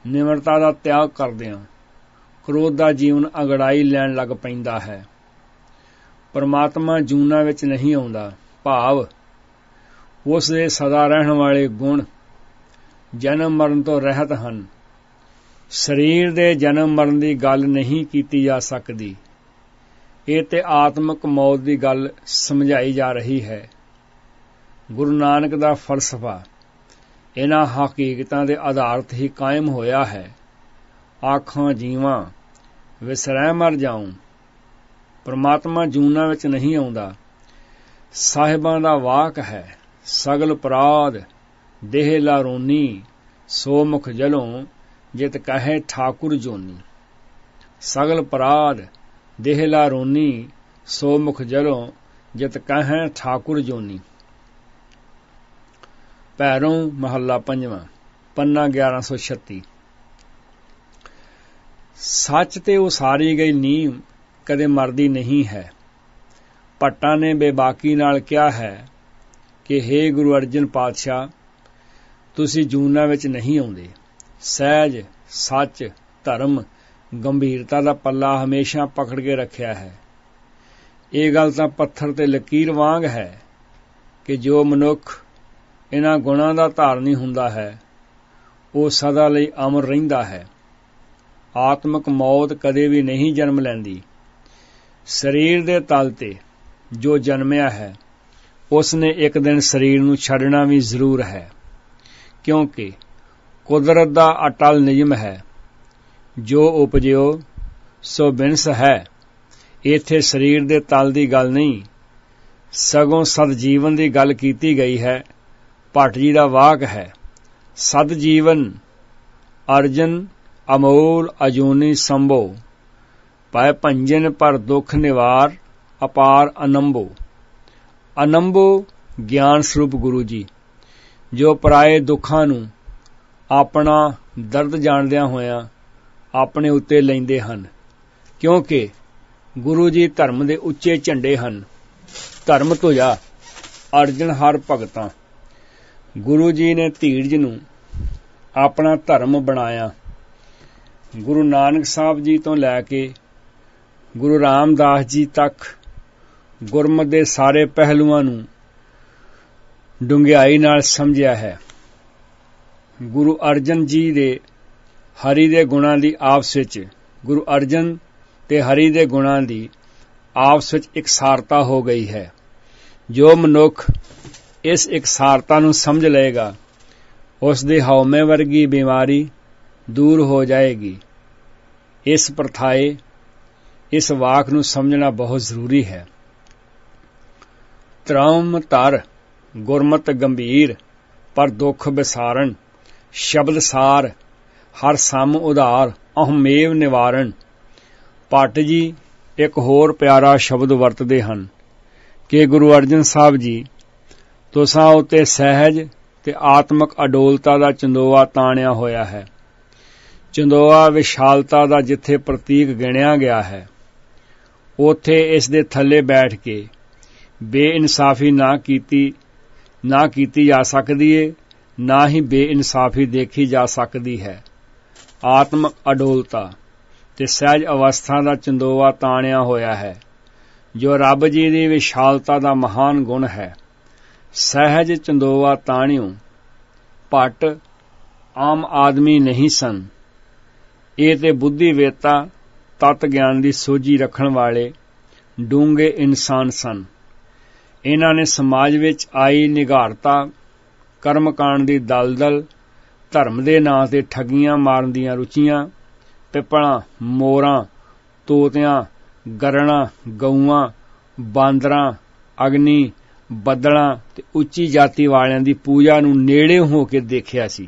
ਨਿਮਰਤਾ ਦਾ ਤਿਆਗ ਕਰਦਿਆਂ ਕ੍ਰੋਧ ਦਾ ਜੀਵਨ ਅੰਗੜਾਈ ਲੈਣ ਲੱਗ ਪੈਂਦਾ ਹੈ। ਪਰਮਾਤਮਾ ਜੂਨਾਂ ਵਿੱਚ ਨਹੀਂ ਆਉਂਦਾ, ਭਾਵ ਉਸ ਦੇ ਸਦਾ ਰਹਿਣ ਵਾਲੇ ਗੁਣ ਜਨਮ ਮਰਨ ਤੋਂ ਰਹਿਤ ਹਨ। ਸਰੀਰ ਦੇ ਜਨਮ ਮਰਨ ਦੀ ਗੱਲ ਨਹੀਂ ਕੀਤੀ ਜਾ ਸਕਦੀ। ਇਹ ਤੇ ਆਤਮਕ ਮੌਤ ਦੀ ਗੱਲ ਸਮਝਾਈ ਜਾ ਰਹੀ ਹੈ। ਗੁਰੂ ਨਾਨਕ ਦਾ ਫਲਸਫਾ ਇਹਨਾਂ ਹਕੀਕਤਾਂ ਦੇ ਆਧਾਰਿਤ ਹੀ ਕਾਇਮ ਹੋਇਆ ਹੈ। ਆਖਾਂ ਜੀਵਾਂ ਵਿਸਰੈ ਮਰ ਜਾਊਂ, ਪਰਮਾਤਮਾ ਜੂਨਾਂ ਵਿੱਚ ਨਹੀਂ ਆਉਂਦਾ। ਸਾਹਿਬਾਂ ਦਾ ਵਾਕ ਹੈ, ਸਗਲ ਅਪਰਾਧ ਦੇਹ ਲਾਰੋਨੀ, ਸੋ ਮੁਖ ਜਲੋਂ ਜਿਤ ਕਹੇ ਠਾਕੁਰ ਜੋਨੀ। ਸਗਲ ਅਪਰਾਧ ਦੇਹ ਲਾਰੋਨੀ, ਸੋ ਮੁਖ ਜਲੋਂ ਜਿਤ ਕਹੇ ਠਾਕੁਰ ਜੋਨੀ। ਭੈਰੋਂ ਮਹੱਲਾ ਪੰਜਵਾਂ, ਪੰਨਾ 1136। ਸੱਚ ਤੇ ਉਸਾਰੀ ਗਈ ਨੀਂਹ ਕਦੇ ਮਰਦੀ ਨਹੀਂ ਹੈ। ਭੱਟਾਂ ਨੇ ਬੇਬਾਕੀ ਨਾਲ ਕਿਹਾ ਹੈ ਕਿ ਹੇ ਗੁਰੂ ਅਰਜਨ ਪਾਤਸ਼ਾਹ, ਤੁਸੀਂ ਜੂਨਾਂ ਵਿੱਚ ਨਹੀਂ ਆਉਂਦੇ। ਸਹਿਜ, ਸੱਚ, ਧਰਮ, ਗੰਭੀਰਤਾ ਦਾ ਪੱਲਾ ਹਮੇਸ਼ਾ ਪਕੜ ਕੇ ਰੱਖਿਆ ਹੈ। ਇਹ ਗੱਲ ਤਾਂ ਪੱਥਰ ਤੇ ਲਕੀਰ ਵਾਂਗ ਹੈ ਕਿ ਜੋ ਮਨੁੱਖ ਇਹਨਾਂ ਗੁਣਾਂ ਦਾ ਧਾਰਨੀ ਹੁੰਦਾ ਹੈ, ਉਹ ਸਦਾ ਲਈ ਅਮਰ ਰਹਿੰਦਾ ਹੈ। ਆਤਮਕ ਮੌਤ ਕਦੇ ਵੀ ਨਹੀਂ ਜਨਮ ਲੈਂਦੀ। ਸਰੀਰ ਦੇ ਤਲ ਤੇ ਜੋ ਜਨਮਿਆ ਹੈ, ਉਸ ਨੇ ਇੱਕ ਦਿਨ ਸਰੀਰ ਨੂੰ ਛੱਡਣਾ ਵੀ ਜ਼ਰੂਰ ਹੈ, ਕਿਉਂਕਿ ਕੁਦਰਤ ਦਾ ਅਟਲ ਨਿਯਮ ਹੈ, ਜੋ ਉਪਜਿਓ ਸੋ ਬਿਨਸ ਹੈ। ਇੱਥੇ ਸਰੀਰ ਦੇ ਤਲ ਦੀ ਗੱਲ ਨਹੀਂ, ਸਗੋਂ ਸਦਜੀਵਨ ਦੀ ਗੱਲ ਕੀਤੀ ਗਈ ਹੈ। ਭੱਟ ਜੀ ਦਾ ਵਾਕ ਹੈ, ਸਦਜੀਵਨ ਅਰਜਨ ਅਮੋਲ ਅਜੂਨੀ ਸੰਭੋ, ਪੈ ਭੰਜਨ ਪਰ ਦੁੱਖ ਨਿਵਾਰ ਅਪਾਰ ਅਨੰਭੋ। ਅਨੰਭੋ ਗਿਆਨ ਸਰੂਪ ਗੁਰੂ ਜੀ, ਜੋ ਪਰਾਏ ਦੁੱਖਾਂ ਨੂੰ ਆਪਣਾ ਦਰਦ ਜਾਣਦਿਆਂ ਹੋਇਆਂ ਆਪਣੇ ਉੱਤੇ ਲੈਂਦੇ ਹਨ, ਕਿਉਂਕਿ ਗੁਰੂ ਜੀ ਧਰਮ ਦੇ ਉੱਚੇ ਝੰਡੇ ਹਨ। ਧਰਮ ਧੁਜਾ ਅਰਜਨ ਹਰ ਭਗਤਾਂ। ਗੁਰੂ ਜੀ ਨੇ ਧੀਰਜ ਨੂੰ ਆਪਣਾ ਧਰਮ ਬਣਾਇਆ। ਗੁਰੂ ਨਾਨਕ ਸਾਹਿਬ ਜੀ ਤੋਂ ਲੈ ਕੇ ਗੁਰੂ ਰਾਮਦਾਸ ਜੀ ਤੱਕ ਗੁਰਮਤਿ ਦੇ ਸਾਰੇ ਪਹਿਲੂਆਂ ਨੂੰ ਡੂੰਘਾਈ ਨਾਲ ਸਮਝਿਆ ਹੈ। ਗੁਰੂ ਅਰਜਨ ਜੀ ਦੇ ਹਰੀ ਦੇ ਗੁਣਾਂ ਦੀ ਆਪਸ ਵਿੱਚ, ਗੁਰੂ ਅਰਜਨ ਤੇ ਹਰੀ ਦੇ ਗੁਣਾਂ ਦੀ ਆਪਸ ਵਿੱਚ ਇਕਸਾਰਤਾ ਹੋ ਗਈ ਹੈ। ਜੋ ਮਨੁੱਖ ਇਸ ਇਕਸਾਰਤਾ ਨੂੰ ਸਮਝ ਲਏਗਾ, ਉਸ ਦੀ ਹਉਮੈ ਵਰਗੀ ਬਿਮਾਰੀ ਦੂਰ ਹੋ ਜਾਏਗੀ। ਇਸ ਪ੍ਰਥਾਏ ਇਸ ਵਾਕ ਨੂੰ ਸਮਝਣਾ ਬਹੁਤ ਜ਼ਰੂਰੀ ਹੈ। ਧਰਮ ਧਰ ਗੁਰਮਤ ਗੰਭੀਰ, ਪਰ ਦੁੱਖ ਵਿਸਾਰਨ, ਸ਼ਬਦ ਸਾਰ ਹਰ ਸਮ ਉਧਾਰ, ਅਹਮੇਵ ਨਿਵਾਰਨ। ਭੱਟ ਜੀ ਇੱਕ ਹੋਰ ਪਿਆਰਾ ਸ਼ਬਦ ਵਰਤਦੇ ਹਨ ਕਿ ਗੁਰੂ ਅਰਜਨ ਸਾਹਿਬ ਜੀ, ਤੁਸਾਂ ਉੱਤੇ ਸਹਿਜ ਤੇ ਆਤਮਕ ਅਡੋਲਤਾ ਦਾ ਚੰਦੋਆ ਤਾਣਿਆ ਹੋਇਆ ਹੈ। ਚੰਦੋਆ ਵਿਸ਼ਾਲਤਾ ਦਾ ਜਿੱਥੇ ਪ੍ਰਤੀਕ ਗਿਣਿਆ ਗਿਆ ਹੈ, ਉੱਥੇ ਇਸ ਦੇ ਥੱਲੇ ਬੈਠ ਕੇ ਬੇਇਨਸਾਫੀ ਨਾ ਕੀਤੀ ਜਾ ਸਕਦੀ ਏ, ਨਾ ਹੀ ਬੇਇਨਸਾਫੀ ਦੇਖੀ ਜਾ ਸਕਦੀ ਹੈ। ਆਤਮਕ ਅਡੋਲਤਾ ਤੇ ਸਹਿਜ ਅਵਸਥਾ ਦਾ ਚੰਦੋਆ ਤਾਣਿਆ ਹੋਇਆ ਹੈ, ਜੋ ਰੱਬ ਜੀ ਦੀ ਵਿਸ਼ਾਲਤਾ ਦਾ ਮਹਾਨ ਗੁਣ ਹੈ। ਸਹਿਜ ਚੰਦੋਆ ਤਾਣਿਓ। ਭੱਟ ਆਮ ਆਦਮੀ ਨਹੀਂ ਸਨ। ਇਹ ਤੇ ਬੁੱਧੀਵੇਤਾ, ਤਤ ਗਿਆਨ ਦੀ ਸੋਝੀ ਰੱਖਣ ਵਾਲੇ ਡੂੰਘੇ ਇਨਸਾਨ ਸਨ। ਇਹਨਾਂ ਨੇ ਸਮਾਜ ਵਿੱਚ ਆਈ ਨਿਘਾਰਤਾ, ਕਰਮਕਾਂਡ ਦੀ ਦਲਦਲ, ਧਰਮ ਦੇ ਨਾਂ ਤੇ ਠੱਗੀਆਂ ਮਾਰਨ ਦੀਆਂ ਰੁਚੀਆਂ, ਪਿੱਪਲਾਂ, ਮੋਰਾਂ, ਤੋਤਿਆਂ, ਗਰਣਾ, ਗਊਆਂ, ਬਾਂਦਰਾਂ, ਅਗਨੀ, ਬੱਦਲਾਂ ਤੇ ਉੱਚੀ ਜਾਤੀ ਵਾਲਿਆਂ ਦੀ ਪੂਜਾ ਨੂੰ ਨੇੜੇ ਹੋ ਕੇ ਦੇਖਿਆ ਸੀ।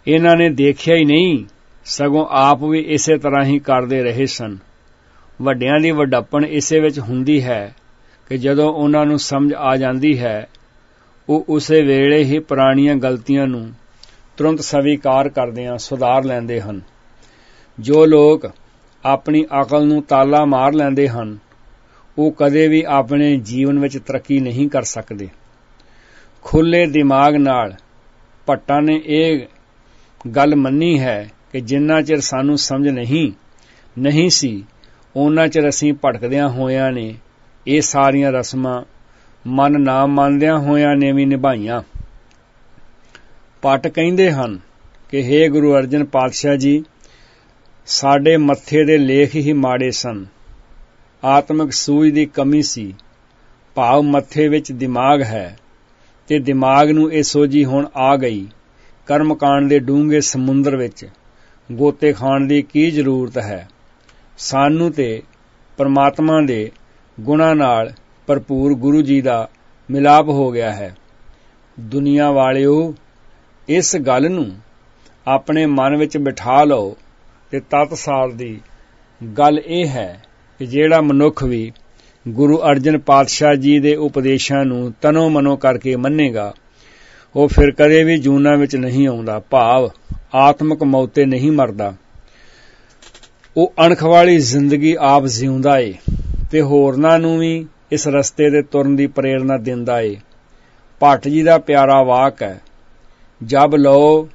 ਇਹਨਾਂ ਨੇ ਦੇਖਿਆ ਹੀ ਨਹੀਂ, ਸਗੋਂ ਆਪ ਵੀ ਇਸੇ ਤਰ੍ਹਾਂ ਹੀ ਕਰਦੇ ਰਹੇ ਸਨ। ਵੱਡਿਆਂ ਦੀ ਵੱਡਪਣ ਇਸੇ ਵਿੱਚ ਹੁੰਦੀ ਹੈ ਕਿ ਜਦੋਂ ਉਹਨਾਂ ਨੂੰ ਸਮਝ ਆ ਜਾਂਦੀ ਹੈ, ਉਹ ਉਸੇ ਵੇਲੇ ਹੀ ਪੁਰਾਣੀਆਂ ਗਲਤੀਆਂ ਨੂੰ ਤੁਰੰਤ ਸਵੀਕਾਰ ਕਰਦਿਆਂ ਸੁਧਾਰ ਲੈਂਦੇ ਹਨ। ਜੋ ਲੋਕ ਆਪਣੀ ਅਕਲ ਨੂੰ ਤਾਲਾ ਮਾਰ ਲੈਂਦੇ ਹਨ, ਉਹ ਕਦੇ ਵੀ ਆਪਣੇ ਜੀਵਨ ਵਿੱਚ ਤਰੱਕੀ ਨਹੀਂ ਕਰ ਸਕਦੇ। ਖੁੱਲ੍ਹੇ ਦਿਮਾਗ ਨਾਲ ਭੱਟਾਂ ਨੇ ਇਹ ਗੱਲ ਮੰਨੀ ਹੈ ਕਿ ਜਿੰਨਾ ਚਿਰ ਸਾਨੂੰ ਸਮਝ ਨਹੀਂ ਸੀ ਉਹਨਾਂ ਚਿਰ ਅਸੀਂ ਭਟਕਦਿਆਂ ਹੋਇਆਂ ਨੇ ਇਹ ਸਾਰੀਆਂ ਰਸਮਾਂ ਮਨ ਨਾ ਮੰਨਦਿਆਂ ਹੋਇਆਂ ਨੇ ਵੀ ਨਿਭਾਈਆਂ। ਭੱਟ ਕਹਿੰਦੇ ਹਨ ਕਿ ਹੇ ਗੁਰੂ ਅਰਜਨ ਪਾਤਸ਼ਾਹ ਜੀ, ਸਾਡੇ ਮੱਥੇ ਦੇ ਲੇਖ ਹੀ ਮਾੜੇ ਸਨ। ਆਤਮਿਕ ਸੂਝ ਦੀ ਕਮੀ ਸੀ। ਭਾਵ ਮੱਥੇ ਵਿੱਚ ਦਿਮਾਗ ਹੈ ਤੇ ਦਿਮਾਗ ਨੂੰ ਇਹ ਸੋਝੀ ਹੁਣ ਆ ਗਈ। ਕਰਮਕਾਂਡ ਦੇ ਡੂੰਘੇ ਸਮੁੰਦਰ ਵਿੱਚ ਗੋਤੇ ਖਾਣ ਦੀ ਕੀ ਜ਼ਰੂਰਤ ਹੈ। ਸਾਨੂੰ ਤੇ ਪਰਮਾਤਮਾ ਦੇ ਗੁਣਾਂ ਨਾਲ ਭਰਪੂਰ ਗੁਰੂ ਜੀ ਦਾ ਮਿਲਾਪ ਹੋ ਗਿਆ ਹੈ। ਦੁਨੀਆ ਵਾਲਿਓ, ਇਸ ਗੱਲ ਨੂੰ ਆਪਣੇ ਮਨ ਵਿੱਚ ਬਿਠਾ ਲਓ ਤੇ ਤਤਸਾਰ ਦੀ ਗੱਲ ਇਹ ਹੈ ਕਿ ਜਿਹੜਾ ਮਨੁੱਖ ਵੀ ਗੁਰੂ ਅਰਜਨ ਪਾਤਸ਼ਾਹ ਜੀ ਦੇ ਉਪਦੇਸ਼ਾਂ ਨੂੰ ਤਨੋ ਮਨੋ ਕਰਕੇ ਮੰਨੇਗਾ, ਉਹ ਫਿਰ ਕਦੇ ਵੀ ਜੂਨਾਂ ਵਿੱਚ ਨਹੀਂ ਆਉਂਦਾ। ਭਾਵ ਆਤਮਿਕ ਮੌਤ ਤੇ ਨਹੀਂ ਮਰਦਾ। ਉਹ ਅਣਖ ਵਾਲੀ ਜ਼ਿੰਦਗੀ ਆਪ ਜਿਉਂਦਾ ਏ ਤੇ ਹੋਰਨਾਂ ਨੂੰ ਵੀ ਇਸ ਰਸਤੇ ਤੇ ਤੁਰਨ ਦੀ ਪ੍ਰੇਰਨਾ ਦਿੰਦਾ ਏ। ਭੱਟ ਜੀ ਦਾ ਪਿਆਰਾ ਵਾਕ ਹੈ, ਜਬ ਲਓ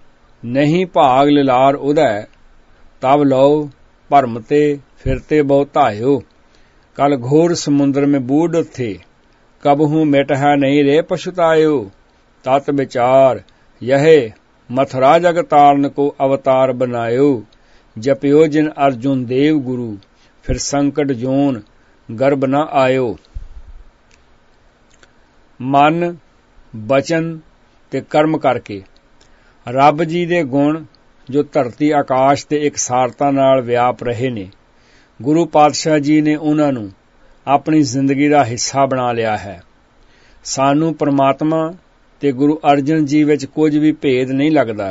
ਨਹੀਂ ਭਾਗ ਲਿਲਾਰ ਉਦੈ, ਤਬ ਲਓ ਭਰਮ ਤੇ ਫਿਰਤੇ ਬਹੁ ਧਾਇਓ। कल घोर समुद्र में बूढ़ थे, कबहू मिट है नहीं रे पछुतायो। तत विचार यह मथुरा जग तारन को अवतार बनायो। जपियो जिन अर्जुन देव गुरु, फिर संकट जोन गर्भ न आयो। मन बचन ते कर्म करके रब जी दे गुण जो धरती आकाश ते इकसारता नाल व्याप रहे ने, गुरु पातशाह जी ने उन्हां नूं अपनी जिंदगी का हिस्सा बना लिया है। सानू परमात्मा ते गुरु अर्जन जी विच कुछ भी भेद नहीं लगता,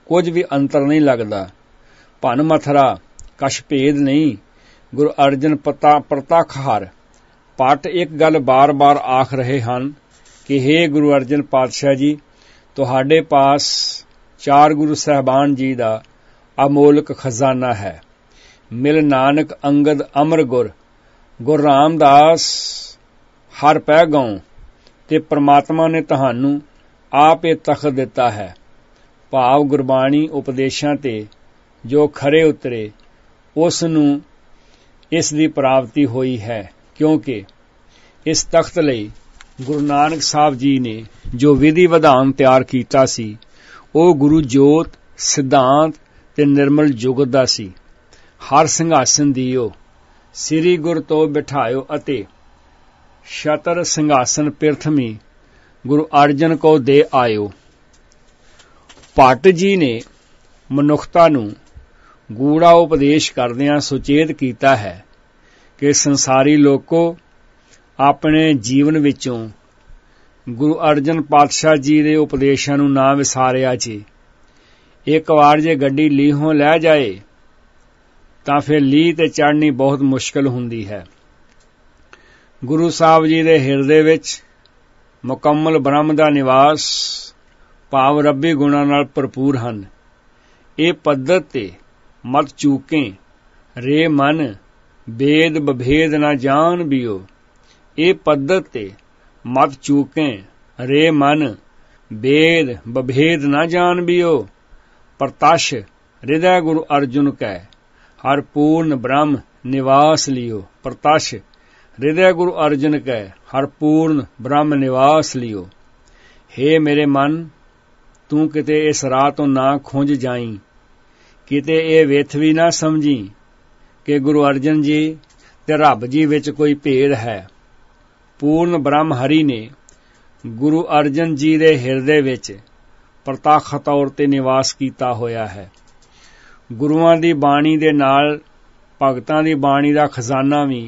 कुछ भी अंतर नहीं लगता। भन मथुरा कछ भेद नहीं, गुरु अर्जन प्रतख हर। भट्ट एक गल बार बार आख रहे हैं कि हे गुरु अर्जन पातशाह जी, तुहाडे पास 4 गुरु साहबान जी का अमोलक खजाना है। मिल नानक अंगद अमर गुर, गुरु रामदास हर पै गाऊं, ते परमात्मा ने तुहानू आप ये तख्त दिता है। भाव गुरबाणी उपदेशां ते जो खरे उतरे उस नूं इस दी प्राप्ति हुई है, क्योंकि इस तख्त लई गुरु नानक साहब जी ने जो विधि विधान तैयार कीता सी, ਉਹ गुरु जोत सिद्धांत ते निर्मल जुगत दा सी। हर ਸਿੰਘਾਸਨ दियो श्री गुर तो बिठायो अते शतर ਸਿੰਘਾਸਨ प्रथमी गुरु अर्जन को दे आयो। भट्ट जी ने मनुखता नूं गूढ़ा उपदेश करदियां सुचेत कीता है कि संसारी लोको अपने जीवन विचों गुरु अर्जन पातशाह जी दे उपदेशां नूं ना विसारिया जी। एक वार जे गड्डी लीहों लै जाए ਤਾਂ ਫਿਰ ਲੀਹ ਤੇ ਚੜ੍ਹਨੀ ਬਹੁਤ ਮੁਸ਼ਕਲ ਹੁੰਦੀ ਹੈ। ਗੁਰੂ ਸਾਹਿਬ ਜੀ ਦੇ ਹਿਰਦੇ ਵਿੱਚ ਮੁਕੰਮਲ ਬ੍ਰਹਮ ਦਾ ਨਿਵਾਸ ਭਾਵ ਰੱਬੀ ਗੁਣਾਂ ਨਾਲ ਭਰਪੂਰ ਹਨ। ਇਹ ਪੱਧਤ ਤੇ ਮਤ ਚੂਕੇ ਰੇ ਮਨ ਬੇਦ ਬਭੇਦ ਨਾ ਜਾਣ ਬਿਓ। ਇਹ ਪੱਧਤ ਤੇ ਮਤ ਚੂਕੇ ਰੇ ਮਨ ਬੇਦ ਬਭੇਦ ਨਾ ਜਾਣ ਬਿਓ। ਪ੍ਰਤਸ਼ हृदय गुरु अर्जुन कै हर पूर्ण ब्रह्म निवास लियो। प्रतश हृदय गुरु अर्जुन कै हर पूर्ण ब्रह्म निवास लियो। हे मेरे मन, तू किते इस राह तो ना खुंज जाई, किते ये विथ भी ना समझी कि गुरु अर्जन जी ते रब जी विच कोई भेद है। पूर्ण ब्रह्म हरि ने गुरु अर्जन जी दे हिरदे विच प्रतख तौर ते निवास कीता होया है। गुरुआं दी बाणी दे नाल भगतां दी बाणी दा खजाना भी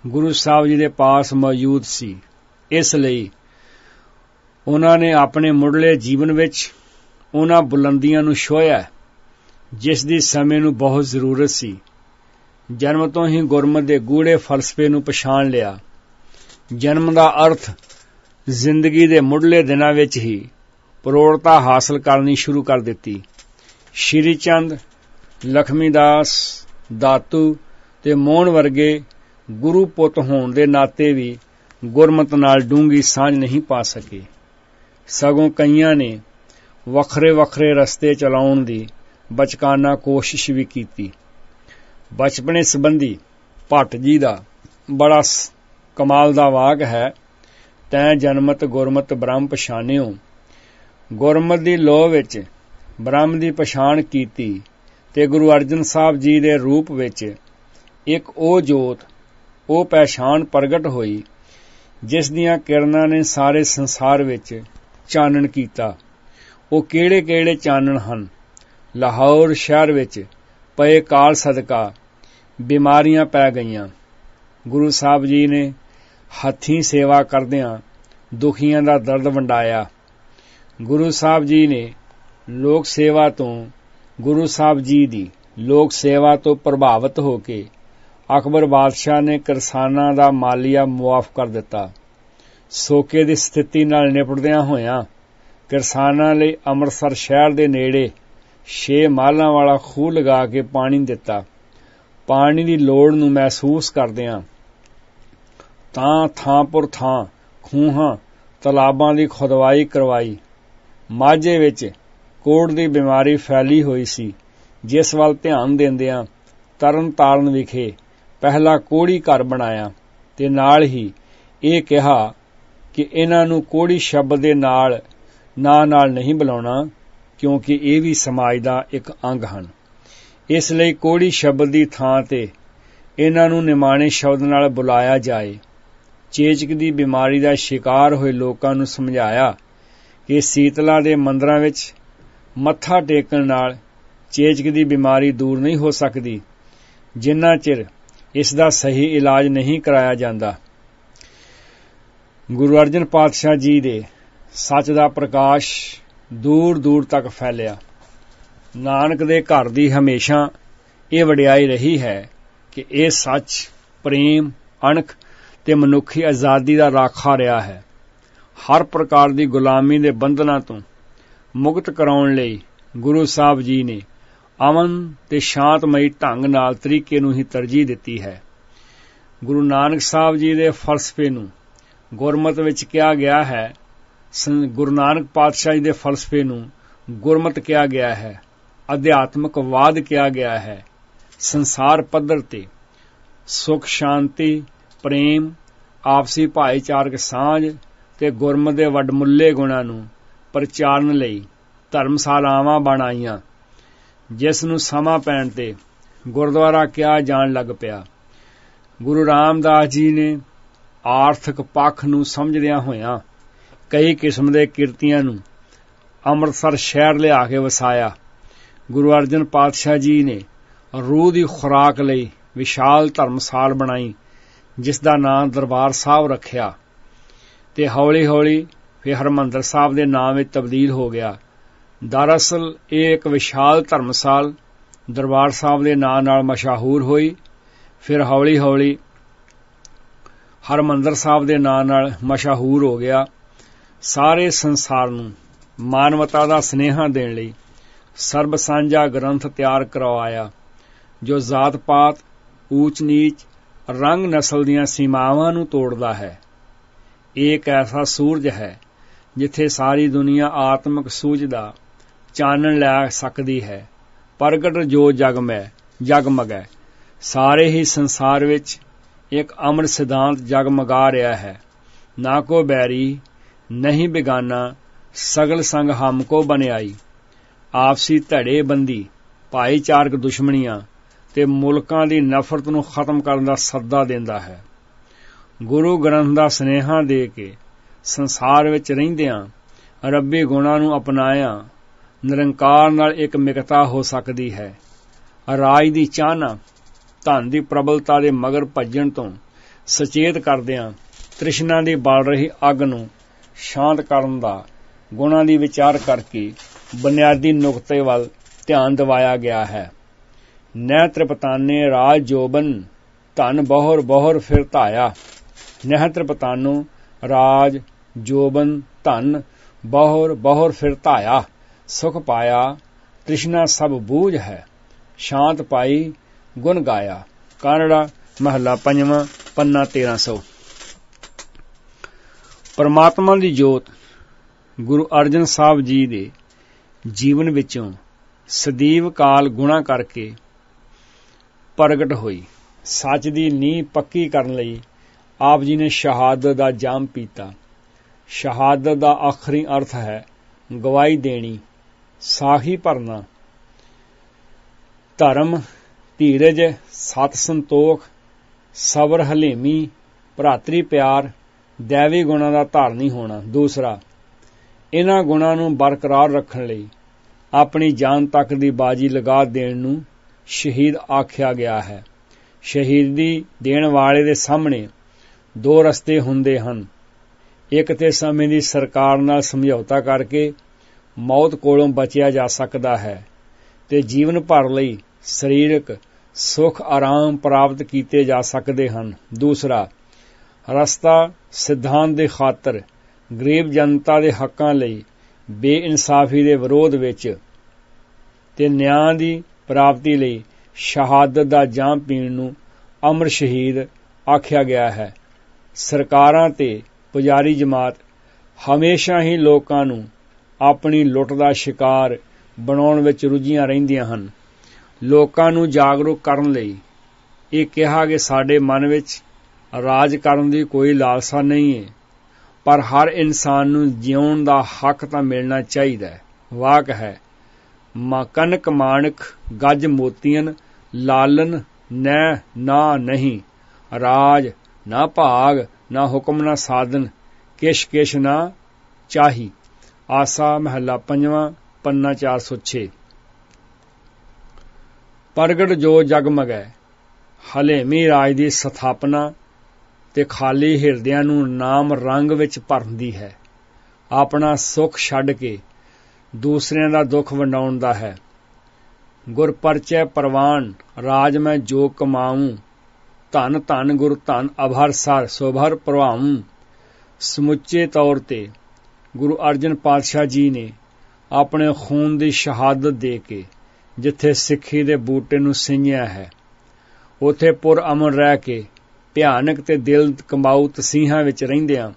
गुरु साहब जी दे पास मौजूद सी। इस लई उन्हां ने अपने मुढ़ले जीवन विच उन्हां बुलंदियां नूं छोया जिस दी समय नूं बहुत जरूरत सी। जन्म तो ही गुरमत दे गूढ़े फलसफे नूं पछाण लिया। जन्म दा अर्थ जिंदगी दे मुढ़ले दिनां विच ही प्रौढ़ता हासिल करनी शुरू कर दित्ती। श्री चंद, लक्ष्मीदास, दातू ते मोहन वर्गे गुरु पुत होण दे नाते भी गुरमत नाल डूंगी सांझ नहीं पा सके। सगों कईयां ने ਵੱਖਰੇ ਵੱਖਰੇ ਰਸਤੇ ਚਲਾਉਣ ਦੀ ਬਚਕਾਨਾ ਕੋਸ਼ਿਸ਼ ਵੀ ਕੀਤੀ। ਬਚਪਨੇ ਸੰਬੰਧੀ ਭੱਟ ਜੀ ਦਾ ਬੜਾ ਕਮਾਲ ਦਾ ਵਾਕ ਹੈ। ਤੈਂ ਜਨਮਤ ਗੁਰਮਤ ਬ੍ਰਹਮ ਪਛਾਣਿਓ। ਗੁਰਮਤ ਦੀ ਲੋਹ ਵਿੱਚ ਬ੍ਰਹਮ ਦੀ ਪਛਾਣ ਕੀਤੀ ਤੇ ਗੁਰੂ ਅਰਜਨ ਸਾਹਿਬ ਜੀ ਦੇ ਰੂਪ ਵਿੱਚ ਇੱਕ ਉਹ ਜੋਤ, ਉਹ ਪਹਿਚਾਣ ਪ੍ਰਗਟ ਹੋਈ ਜਿਸ ਦੀਆਂ ਕਿਰਨਾਂ ਨੇ ਸਾਰੇ ਸੰਸਾਰ ਵਿੱਚ ਚਾਨਣ ਕੀਤਾ। ਉਹ ਕਿਹੜੇ ਕਿਹੜੇ ਚਾਨਣ ਹਨ? ਲਾਹੌਰ ਸ਼ਹਿਰ ਵਿੱਚ ਪਏ ਕਾਲ ਸਦਕਾ ਬਿਮਾਰੀਆਂ ਪੈ ਗਈਆਂ। ਗੁਰੂ ਸਾਹਿਬ ਜੀ ਨੇ ਹੱਥੀਂ ਸੇਵਾ ਕਰਦਿਆਂ ਦੁਖੀਆਂ ਦਾ ਦਰਦ ਵੰਡਾਇਆ। ਗੁਰੂ ਸਾਹਿਬ ਜੀ ਨੇ ਲੋਕ ਸੇਵਾ ਤੋਂ ਗੁਰੂ ਸਾਹਿਬ ਜੀ ਦੀ ਲੋਕ ਸੇਵਾ ਤੋਂ ਪ੍ਰਭਾਵਿਤ ਹੋ ਕੇ ਅਕਬਰ ਬਾਦਸ਼ਾਹ ਨੇ ਕਿਰਸਾਨਾਂ ਦਾ ਮਾਲੀਆ ਮੁਆਫ ਕਰ ਦਿੱਤਾ। ਸੋਕੇ ਦੀ ਸਥਿਤੀ ਨਾਲ ਨਿਪਟਦਿਆਂ ਹੋਇਆਂ ਕਿਰਸਾਨਾਂ ਲਈ ਅੰਮ੍ਰਿਤਸਰ ਸ਼ਹਿਰ ਦੇ ਨੇੜੇ 6 ਮਾਲਾਂ ਵਾਲਾ ਖੂਹ ਲਗਾ ਕੇ ਪਾਣੀ ਦਿੱਤਾ। ਪਾਣੀ ਦੀ ਲੋੜ ਨੂੰ ਮਹਿਸੂਸ ਕਰਦਿਆਂ ਥਾਂ ਪੁਰ ਥਾਂ ਖੂਹਾਂ ਤਲਾਬਾਂ ਦੀ ਖੁਦਵਾਈ ਕਰਵਾਈ। ਮਾਝੇ ਵਿੱਚ ਕੋੜ ਦੀ ਬਿਮਾਰੀ ਫੈਲੀ ਹੋਈ ਸੀ, ਜਿਸ ਵੱਲ ਧਿਆਨ ਦਿੰਦਿਆਂ ਤਰਨ ਤਾਰਨ ਵਿਖੇ ਪਹਿਲਾ ਕੋੜੀ ਘਰ ਬਣਾਇਆ ਤੇ ਨਾਲ ਹੀ ਇਹ ਕਿਹਾ ਕਿ ਇਹਨਾਂ ਨੂੰ ਕੋੜੀ ਸ਼ਬਦ ਦੇ ਨਾਲ ਨਹੀਂ ਬੁਲਾਉਣਾ, ਕਿਉਂਕਿ ਇਹ ਵੀ ਸਮਾਜ ਦਾ ਇੱਕ ਅੰਗ ਹਨ। ਇਸ ਲਈ ਕੋੜੀ ਸ਼ਬਦ ਦੀ ਥਾਂ ਤੇ ਇਹਨਾਂ ਨੂੰ ਨਿਮਾਣੇ ਸ਼ਬਦ ਨਾਲ ਬੁਲਾਇਆ ਜਾਏ। ਚੇਚਕ ਦੀ ਬਿਮਾਰੀ ਦਾ ਸ਼ਿਕਾਰ ਹੋਏ ਲੋਕਾਂ ਨੂੰ ਸਮਝਾਇਆ ਕਿ ਸੀਤਲਾ ਦੇ ਮੰਦਰਾਂ ਵਿੱਚ ਮੱਥਾ ਟੇਕਣ ਨਾਲ ਚੇਚਕ ਦੀ ਬਿਮਾਰੀ ਦੂਰ ਨਹੀਂ ਹੋ ਸਕਦੀ, ਜਿੰਨਾ ਚਿਰ ਇਸ ਦਾ ਸਹੀ ਇਲਾਜ ਨਹੀਂ ਕਰਾਇਆ ਜਾਂਦਾ। ਗੁਰੂ ਅਰਜਨ ਪਾਤਸ਼ਾਹ ਜੀ ਦੇ ਸੱਚ ਦਾ ਪ੍ਰਕਾਸ਼ ਦੂਰ ਦੂਰ ਤੱਕ ਫੈਲਿਆ। ਨਾਨਕ ਦੇ ਘਰ ਦੀ ਹਮੇਸ਼ਾ ਇਹ ਵਡਿਆਈ ਰਹੀ ਹੈ ਕਿ ਇਹ ਸੱਚ, ਪ੍ਰੇਮ, ਅਣਖ ਤੇ ਮਨੁੱਖੀ ਆਜ਼ਾਦੀ ਦਾ ਰਾਖਾ ਰਿਹਾ ਹੈ। ਹਰ ਪ੍ਰਕਾਰ ਦੀ ਗੁਲਾਮੀ ਦੇ ਬੰਧਨਾਂ ਤੋਂ ਮੁਕਤ ਕਰਾਉਣ ਲਈ ਗੁਰੂ ਸਾਹਿਬ ਜੀ ਨੇ ਅਮਨ ਤੇ ਸ਼ਾਂਤਮਈ ਢੰਗ ਨਾਲ ਤਰੀਕੇ ਨੂੰ ਹੀ ਤਰਜੀਹ ਦਿੱਤੀ ਹੈ। ਗੁਰੂ ਨਾਨਕ ਸਾਹਿਬ ਜੀ ਦੇ ਫਲਸਫੇ ਨੂੰ ਗੁਰਮਤ ਵਿੱਚ ਕਿਹਾ ਗਿਆ ਹੈ। ਗੁਰੂ ਨਾਨਕ ਪਾਤਸ਼ਾਹ ਜੀ ਦੇ ਫਲਸਫੇ ਨੂੰ ਗੁਰਮਤ ਕਿਹਾ ਗਿਆ ਹੈ, ਅਧਿਆਤਮਕਵਾਦ ਕਿਹਾ ਗਿਆ ਹੈ। ਸੰਸਾਰ ਪੱਧਰ ਤੇ ਸੁਖ, ਸ਼ਾਂਤੀ, ਪ੍ਰੇਮ, ਆਪਸੀ ਭਾਈਚਾਰਕ ਸਾਂਝ ਤੇ ਗੁਰਮਤ ਦੇ ਵੱਡਮੁੱਲੇ ਗੁਣਾਂ ਨੂੰ ਪ੍ਰਚਾਰਨ ਲਈ ਧਰਮਸ਼ਾਲਾਵਾਂ ਬਣਾਈਆਂ, ਜਿਸ ਨੂੰ ਸਮਾਂ ਪੈਣ ਤੇ ਗੁਰਦੁਆਰਾ ਕਿਹਾ ਜਾਣ ਲੱਗ ਪਿਆ। ਗੁਰੂ ਰਾਮਦਾਸ ਜੀ ਨੇ ਆਰਥਿਕ ਪੱਖ ਨੂੰ ਸਮਝਦਿਆਂ ਹੋਇਆਂ ਕਈ ਕਿਸਮ ਦੇ ਕਿਰਤੀਆਂ ਨੂੰ ਅੰਮ੍ਰਿਤਸਰ ਸ਼ਹਿਰ ਲਿਆ ਕੇ ਵਸਾਇਆ। ਗੁਰੂ ਅਰਜਨ ਪਾਤਸ਼ਾਹ ਜੀ ਨੇ ਰੂਹ ਦੀ ਖੁਰਾਕ ਲਈ ਵਿਸ਼ਾਲ ਧਰਮਸਾਲ ਬਣਾਈ, ਜਿਸ ਦਾ ਨਾਂ ਦਰਬਾਰ ਸਾਹਿਬ ਰੱਖਿਆ ਤੇ ਹੌਲੀ ਹੌਲੀ ਫਿਰ ਹਰਿਮੰਦਰ ਸਾਹਿਬ ਦੇ ਨਾਮ ਵਿੱਚ ਤਬਦੀਲ ਹੋ ਗਿਆ। ਦਰਅਸਲ ਇਹ ਇੱਕ ਵਿਸ਼ਾਲ ਧਰਮਸਾਲ ਦਰਬਾਰ ਸਾਹਿਬ ਦੇ ਨਾਂ ਨਾਲ ਮਸ਼ਹੂਰ ਹੋਈ, ਫਿਰ ਹੌਲੀ ਹੌਲੀ ਹਰਿਮੰਦਰ ਸਾਹਿਬ ਦੇ ਨਾਂ ਨਾਲ ਮਸ਼ਹੂਰ ਹੋ ਗਿਆ। ਸਾਰੇ ਸੰਸਾਰ ਨੂੰ ਮਾਨਵਤਾ ਦਾ ਸੁਨੇਹਾ ਦੇਣ ਲਈ ਸਰਬ ਸਾਂਝਾ ਗ੍ਰੰਥ ਤਿਆਰ ਕਰਵਾਇਆ, ਜੋ ਜ਼ਾਤ ਪਾਤ, ਊਚ ਨੀਚ, ਰੰਗ ਨਸਲ ਦੀਆਂ ਸੀਮਾਵਾਂ ਨੂੰ ਤੋੜਦਾ ਹੈ। ਇਹ ਇੱਕ ਐਸਾ ਸੂਰਜ ਹੈ ਜਿੱਥੇ ਸਾਰੀ ਦੁਨੀਆ ਆਤਮਿਕ ਸੂਝ ਦਾ ਚਾਨਣ ਲੈ ਸਕਦੀ ਹੈ। ਪ੍ਰਗਟ ਜੋ ਜਗਮਗੈ ਸਾਰੇ ਹੀ ਸੰਸਾਰ ਵਿੱਚ ਇੱਕ ਅਮਰ ਸਿਧਾਂਤ ਜਗਮਗਾ ਰਿਹਾ ਹੈ। ਨਾ ਕੋ ਬੈਰੀ ਨਹੀਂ ਬਿਗਾਨਾ, ਸਗਲ ਸੰਗ ਹਮ ਕੋ ਬਨਿਆਈ। ਆਪਸੀ ਧੜੇਬੰਦੀ, ਭਾਈਚਾਰਕ ਦੁਸ਼ਮਣੀਆਂ ਤੇ ਮੁਲਕਾਂ ਦੀ ਨਫ਼ਰਤ ਨੂੰ ਖਤਮ ਕਰਨ ਦਾ ਸੱਦਾ ਦਿੰਦਾ ਹੈ। ਗੁਰੂ ਗ੍ਰੰਥ ਦਾ ਸੁਨੇਹਾ ਦੇ ਕੇ ਸੰਸਾਰ ਵਿੱਚ ਰਹਿੰਦਿਆਂ ਰੱਬੀ ਗੁਣਾਂ ਨੂੰ ਅਪਣਾਇਆ ਨਿਰੰਕਾਰ ਨਾਲ ਇੱਕ ਮਿਕਤਾ ਹੋ ਸਕਦੀ ਹੈ। ਰਾਜ ਦੀ ਚਾਹਨਾ, ਧਨ ਦੀ ਪ੍ਰਬਲਤਾ ਦੇ ਮਗਰ ਭੱਜਣ ਤੋਂ ਸੁਚੇਤ ਕਰਦਿਆਂ ਤ੍ਰਿਸ਼ਨਾ ਦੀ ਬਲ ਰਹੀ ਅੱਗ ਨੂੰ ਸ਼ਾਂਤ ਕਰਨ ਦਾ ਗੁਣਾਂ ਦੀ ਵਿਚਾਰ ਕਰਕੇ ਬੁਨਿਆਦੀ ਨੁਕਤੇ ਵੱਲ ਧਿਆਨ ਦਿਵਾਇਆ ਗਿਆ ਹੈ। ਨਹਿ ਤ੍ਰਿਪਤਾਨੇ ਰਾਜ ਜੋਬਨ, ਧਨ ਬਹੁਰ ਬਹੁਰ ਫਿਰ ਧਾਇਆ। ਨਹਿ ਤ੍ਰਿਪਤਾਨੋ ਰਾਜ ਜੋਬਨ, ਧਨ ਬਹੁਰ ਬਹੁਰ ਫਿਰ ਧਾਇਆ। ਸੁਖ ਪਾਇਆ ਤ੍ਰਿਸ਼ਨਾ ਸਭ ਬੂਝ ਹੈ, ਸ਼ਾਂਤ ਪਾਈ ਗੁਣ ਗਾਇਆ। ਕਾਨੜਾ ਮਹੱਲਾ 5 ਪੰਨਾ 1300। ਪਰਮਾਤਮਾ ਦੀ ਜੋਤ ਗੁਰੂ ਅਰਜਨ ਸਾਹਿਬ ਜੀ ਦੇ ਜੀਵਨ ਵਿੱਚੋਂ ਸਦੀਵ ਕਾਲ ਗੁਣਾ ਕਰਕੇ ਪ੍ਰਗਟ ਹੋਈ। ਸੱਚ ਦੀ ਨੀਂਹ ਪੱਕੀ ਕਰਨ ਲਈ ਆਪ ਜੀ ਨੇ ਸ਼ਹਾਦਤ ਦਾ ਜਾਮ ਪੀਤਾ। ਸ਼ਹਾਦਤ ਦਾ ਆਖਰੀ ਅਰਥ ਹੈ ਗਵਾਹੀ ਦੇਣੀ, ਸਾਖੀ ਭਰਨਾ। ਧਰਮ, ਧੀਰਜ, ਸਤ ਸੰਤੋਖ, ਸਬਰ, ਹਲੇਮੀ, ਭਰਾਤਰੀ ਪਿਆਰ, ਦੈਵੀ ਗੁਣਾਂ ਦਾ ਧਾਰਨੀ ਹੋਣਾ। ਦੂਸਰਾ, ਇਹਨਾਂ ਗੁਣਾਂ ਨੂੰ ਬਰਕਰਾਰ ਰੱਖਣ ਲਈ ਆਪਣੀ ਜਾਨ ਤੱਕ ਦੀ ਬਾਜੀ ਲਗਾ ਦੇਣ ਨੂੰ ਸ਼ਹੀਦ ਆਖਿਆ ਗਿਆ ਹੈ। ਸ਼ਹੀਦੀ ਦੇਣ ਵਾਲੇ ਦੇ ਸਾਹਮਣੇ ਦੋ ਰਸਤੇ ਹੁੰਦੇ ਹਨ। ਇੱਕ ਤੇ ਸਮੇਂ ਦੀ ਸਰਕਾਰ ਨਾਲ ਸਮਝੌਤਾ ਕਰਕੇ ਮੌਤ ਕੋਲੋਂ ਬਚਿਆ ਜਾ ਸਕਦਾ ਹੈ ਤੇ ਜੀਵਨ ਭਰ ਲਈ ਸਰੀਰਕ ਸੁੱਖ ਆਰਾਮ ਪ੍ਰਾਪਤ ਕੀਤੇ ਜਾ ਸਕਦੇ ਹਨ। ਦੂਸਰਾ ਰਸਤਾ ਸਿਧਾਂਤ ਦੇ ਖਾਤਰ ਗਰੀਬ ਜਨਤਾ ਦੇ ਹੱਕਾਂ ਲਈ ਬੇਇਨਸਾਫੀ ਦੇ ਵਿਰੋਧ ਵਿੱਚ ਤੇ ਨਿਆਂ ਦੀ ਪ੍ਰਾਪਤੀ ਲਈ ਸ਼ਹਾਦਤ ਦਾ ਜਾਮ ਪੀਣ ਨੂੰ ਅਮਰ ਸ਼ਹੀਦ ਆਖਿਆ ਗਿਆ ਹੈ। ਸਰਕਾਰਾਂ ਤੇ ਪੁਜਾਰੀ ਜਮਾਤ ਹਮੇਸ਼ਾ ਹੀ ਲੋਕਾਂ ਨੂੰ ਆਪਣੀ ਲੁੱਟ ਦਾ ਸ਼ਿਕਾਰ ਬਣਾਉਣ ਵਿੱਚ ਰੁੱਝੀਆਂ ਰਹਿੰਦੀਆਂ ਹਨ। ਲੋਕਾਂ ਨੂੰ ਜਾਗਰੂਕ ਕਰਨ ਲਈ ਇਹ ਕਿਹਾ ਕਿ ਸਾਡੇ ਮਨ ਵਿੱਚ ਰਾਜ ਕਰਨ ਦੀ ਕੋਈ ਲਾਲਸਾ ਨਹੀਂ ਹੈ, ਪਰ ਹਰ ਇਨਸਾਨ ਨੂੰ ਜਿਉਣ ਦਾ ਹੱਕ ਤਾਂ ਮਿਲਣਾ ਚਾਹੀਦਾ ਹੈ। ਵਾਕ ਹੈ, ਕਨਕ ਮਾਣਕ ਗੱਜ ਮੋਤੀਆਂ, ਲਾਲਨ ਨੈ ਨਾ ਨਹੀਂ, ਰਾਜ ਨਾ ਭਾਗ ਨਾ ਹੁਕਮ ਨਾ ਸਾਧਨ, ਕਿਛ ਕਿਛ ਨਾ ਚਾਹੀ। ਆਸਾ ਮਹੱਲਾ ਪੰਜਵਾਂ, ਪੰਨਾ 406। ਪ੍ਰਗਟ ਜੋ ਜਗਮਗੈ, ਹਲੇਮੀ ਰਾਜ ਦੀ ਸਥਾਪਨਾ ਤੇ ਖਾਲੀ ਹਿਰਦਿਆਂ ਨੂੰ ਨਾਮ ਰੰਗ ਵਿੱਚ ਭਰਦੀ ਹੈ। ਆਪਣਾ ਸੁੱਖ ਛੱਡ ਕੇ ਦੂਸਰਿਆਂ ਦਾ ਦੁੱਖ ਵੰਡਾਉਣ ਦਾ ਹੈ। ਗੁਰ ਪਰਚੈ ਪ੍ਰਵਾਨ, ਰਾਜ ਮੈਂ ਜੋ ਕਮਾਊਂ, ਧਨ ਧਨ ਗੁਰ ਧਨ ਅਭਰ ਸਰ ਸੋਭਰ ਪ੍ਰਭਾਊਂ। ਸਮੁੱਚੇ ਤੌਰ ਤੇ ਗੁਰੂ ਅਰਜਨ ਪਾਤਸ਼ਾਹ ਜੀ ਨੇ ਆਪਣੇ ਖੂਨ ਦੀ ਸ਼ਹਾਦਤ ਦੇ ਕੇ ਜਿੱਥੇ ਸਿੱਖੀ ਦੇ ਬੂਟੇ ਨੂੰ ਸਿੰਜਿਆ ਹੈ, ਉੱਥੇ ਪੁਰ ਅਮਨ ਰਹਿ ਕੇ ਭਿਆਨਕ ਤੇ ਦਿਲ ਕੰਬਾਊ ਤਸੀਹਾਂ ਵਿੱਚ ਰਹਿੰਦਿਆਂ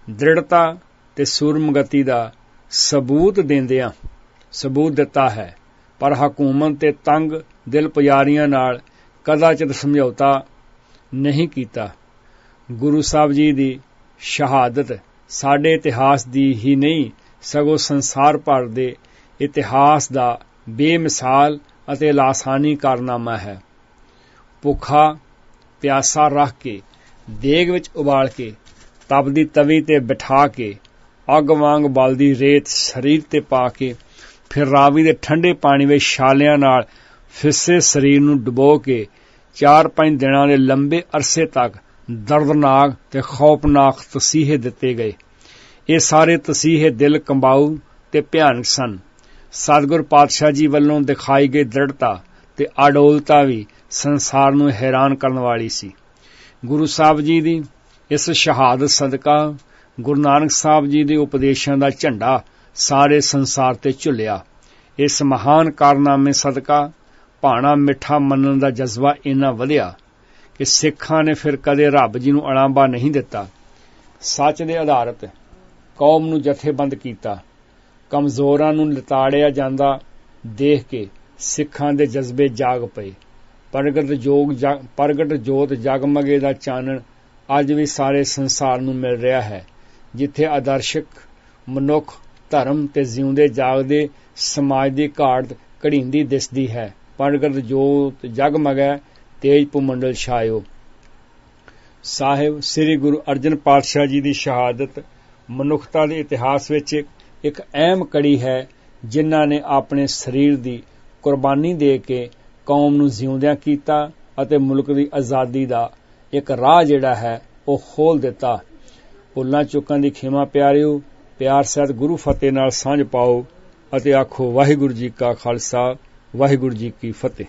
ਦ੍ਰਿੜਤਾ ਤੇ ਸੂਰਮਗਤੀ ਦਾ ਸਬੂਤ ਦਿੱਤਾ ਹੈ। ਪਰ ਹਕੂਮਤ ਤੇ ਤੰਗ ਦਿਲ ਪੁਜਾਰੀਆਂ ਨਾਲ ਕਦਾਚਿਤ ਸਮਝੌਤਾ ਨਹੀਂ ਕੀਤਾ। ਗੁਰੂ ਸਾਹਿਬ ਜੀ ਦੀ ਸ਼ਹਾਦਤ ਸਾਡੇ ਇਤਿਹਾਸ ਦੀ ਹੀ ਨਹੀਂ, ਸਗੋਂ ਸੰਸਾਰ ਭਰ ਦੇ ਇਤਿਹਾਸ ਦਾ ਬੇਮਿਸਾਲ ਅਤੇ ਲਾਸਾਨੀ ਕਾਰਨਾਮਾ ਹੈ। ਭੁੱਖਾ ਪਿਆਸਾ ਰੱਖ ਕੇ ਦੇਗ ਵਿੱਚ ਉਬਾਲ ਕੇ ਤਪਦੀ ਤਵੀ ਤੇ ਬਿਠਾ ਕੇ ਅੱਗ ਵਾਂਗ ਬਲਦੀ ਰੇਤ ਸਰੀਰ ਤੇ ਪਾ ਕੇ ਫਿਰ ਰਾਵੀ ਦੇ ਠੰਡੇ ਪਾਣੀ ਵਿੱਚ ਛਾਲਿਆਂ ਨਾਲ ਫਿੱਸੇ ਸਰੀਰ ਨੂੰ ਡੁਬੋ ਕੇ 4-5 ਦਿਨਾਂ ਦੇ ਲੰਬੇ ਅਰਸੇ ਤੱਕ ਦਰਦਨਾਕ ਤੇ ਖੌਫਨਾਕ ਤਸੀਹੇ ਦਿੱਤੇ ਗਏ। ਇਹ ਸਾਰੇ ਤਸੀਹੇ ਦਿਲ ਕੰਬਾਊ ਤੇ ਭਿਆਨਕ ਸਨ। ਸਤਿਗੁਰ ਪਾਤਸ਼ਾਹ ਜੀ ਵੱਲੋਂ ਦਿਖਾਈ ਗਈ ਦ੍ਰਿੜਤਾ ਤੇ ਅਡੋਲਤਾ ਵੀ ਸੰਸਾਰ ਨੂੰ ਹੈਰਾਨ ਕਰਨ ਵਾਲੀ ਸੀ। ਗੁਰੂ ਸਾਹਿਬ ਜੀ ਦੀ ਇਸ ਸ਼ਹਾਦਤ ਸਦਕਾ ਗੁਰੂ ਨਾਨਕ ਸਾਹਿਬ ਜੀ ਦੇ ਉਪਦੇਸ਼ਾਂ ਦਾ ਝੰਡਾ ਸਾਰੇ ਸੰਸਾਰ ਤੇ ਝੁੱਲਿਆ। ਇਸ ਮਹਾਨ ਕਾਰਨਾਮੇ ਸਦਕਾ ਭਾਣਾ ਮਿੱਠਾ ਮੰਨਣ ਦਾ ਜਜ਼ਬਾ ਇੰਨਾ ਵਧਿਆ ਕਿ ਸਿੱਖਾਂ ਨੇ ਫਿਰ ਕਦੇ ਰੱਬ ਜੀ ਨੂੰ ਅਲਾਂਭਾ ਨਹੀਂ ਦਿੱਤਾ। ਸੱਚ ਦੇ ਆਧਾਰਿਤ ਕੌਮ ਨੂੰ ਜਥੇਬੰਦ ਕੀਤਾ। ਕਮਜ਼ੋਰਾਂ ਨੂੰ ਲਿਤਾੜਿਆ ਜਾਂਦਾ ਦੇਖ ਕੇ ਸਿੱਖਾਂ ਦੇ ਜਜ਼ਬੇ ਜਾਗ ਪਏ। ਪ੍ਰਗਟ ਜੋਤ ਜਗਮਗੇ ਦਾ ਚਾਨਣ ਅੱਜ ਵੀ ਸਾਰੇ ਸੰਸਾਰ ਨੂੰ ਮਿਲ ਰਿਹਾ ਹੈ। ਜਿੱਥੇ ਆਦਰਸ਼ਕ ਮਨੁੱਖ ਧਰਮ ਤੇ ਜਿਉਂਦੇ ਜਾਗਦੇ ਸਮਾਜ ਦੀ ਘਾਟ ਘੜੀਂਦੀ ਦਿਸਦੀ ਹੈ। ਪ੍ਰਗਟ ਜੋਤ ਜਗਮਗੈ ਤੇਜ ਭੂਮੰਡਲ ਛਾਇਓ। ਸਾਹਿਬ ਸ੍ਰੀ ਗੁਰੂ ਅਰਜਨ ਪਾਤਸ਼ਾਹ ਜੀ ਦੀ ਸ਼ਹਾਦਤ ਮਨੁੱਖਤਾ ਦੇ ਇਤਿਹਾਸ ਵਿੱਚ ਇੱਕ ਅਹਿਮ ਕੜੀ ਹੈ, ਜਿਨ੍ਹਾਂ ਨੇ ਆਪਣੇ ਸਰੀਰ ਦੀ ਕੁਰਬਾਨੀ ਦੇ ਕੇ ਕੌਮ ਨੂੰ ਜਿਉਂਦਿਆਂ ਕੀਤਾ ਅਤੇ ਮੁਲਕ ਦੀ ਆਜ਼ਾਦੀ ਦਾ ਇੱਕ ਰਾਹ ਜਿਹੜਾ ਹੈ ਉਹ ਖੋਲ੍ਹ ਦਿੱਤਾ। ਭੁੱਲਾਂ ਚੁੱਕਾਂ ਦੀ ਖਿਮਾ ਪਿਆਰਿਓ, ਪਿਆਰ ਸਹਿਤ ਗੁਰੂ ਫਤਿਹ ਨਾਲ ਸਾਂਝ ਪਾਓ ਅਤੇ ਆਖੋ ਵਾਹਿਗੁਰੂ ਜੀ ਕਾ ਖਾਲਸਾ ਵਾਹਿਗੁਰੂ ਜੀ ਕੀ ਫਤਿਹ।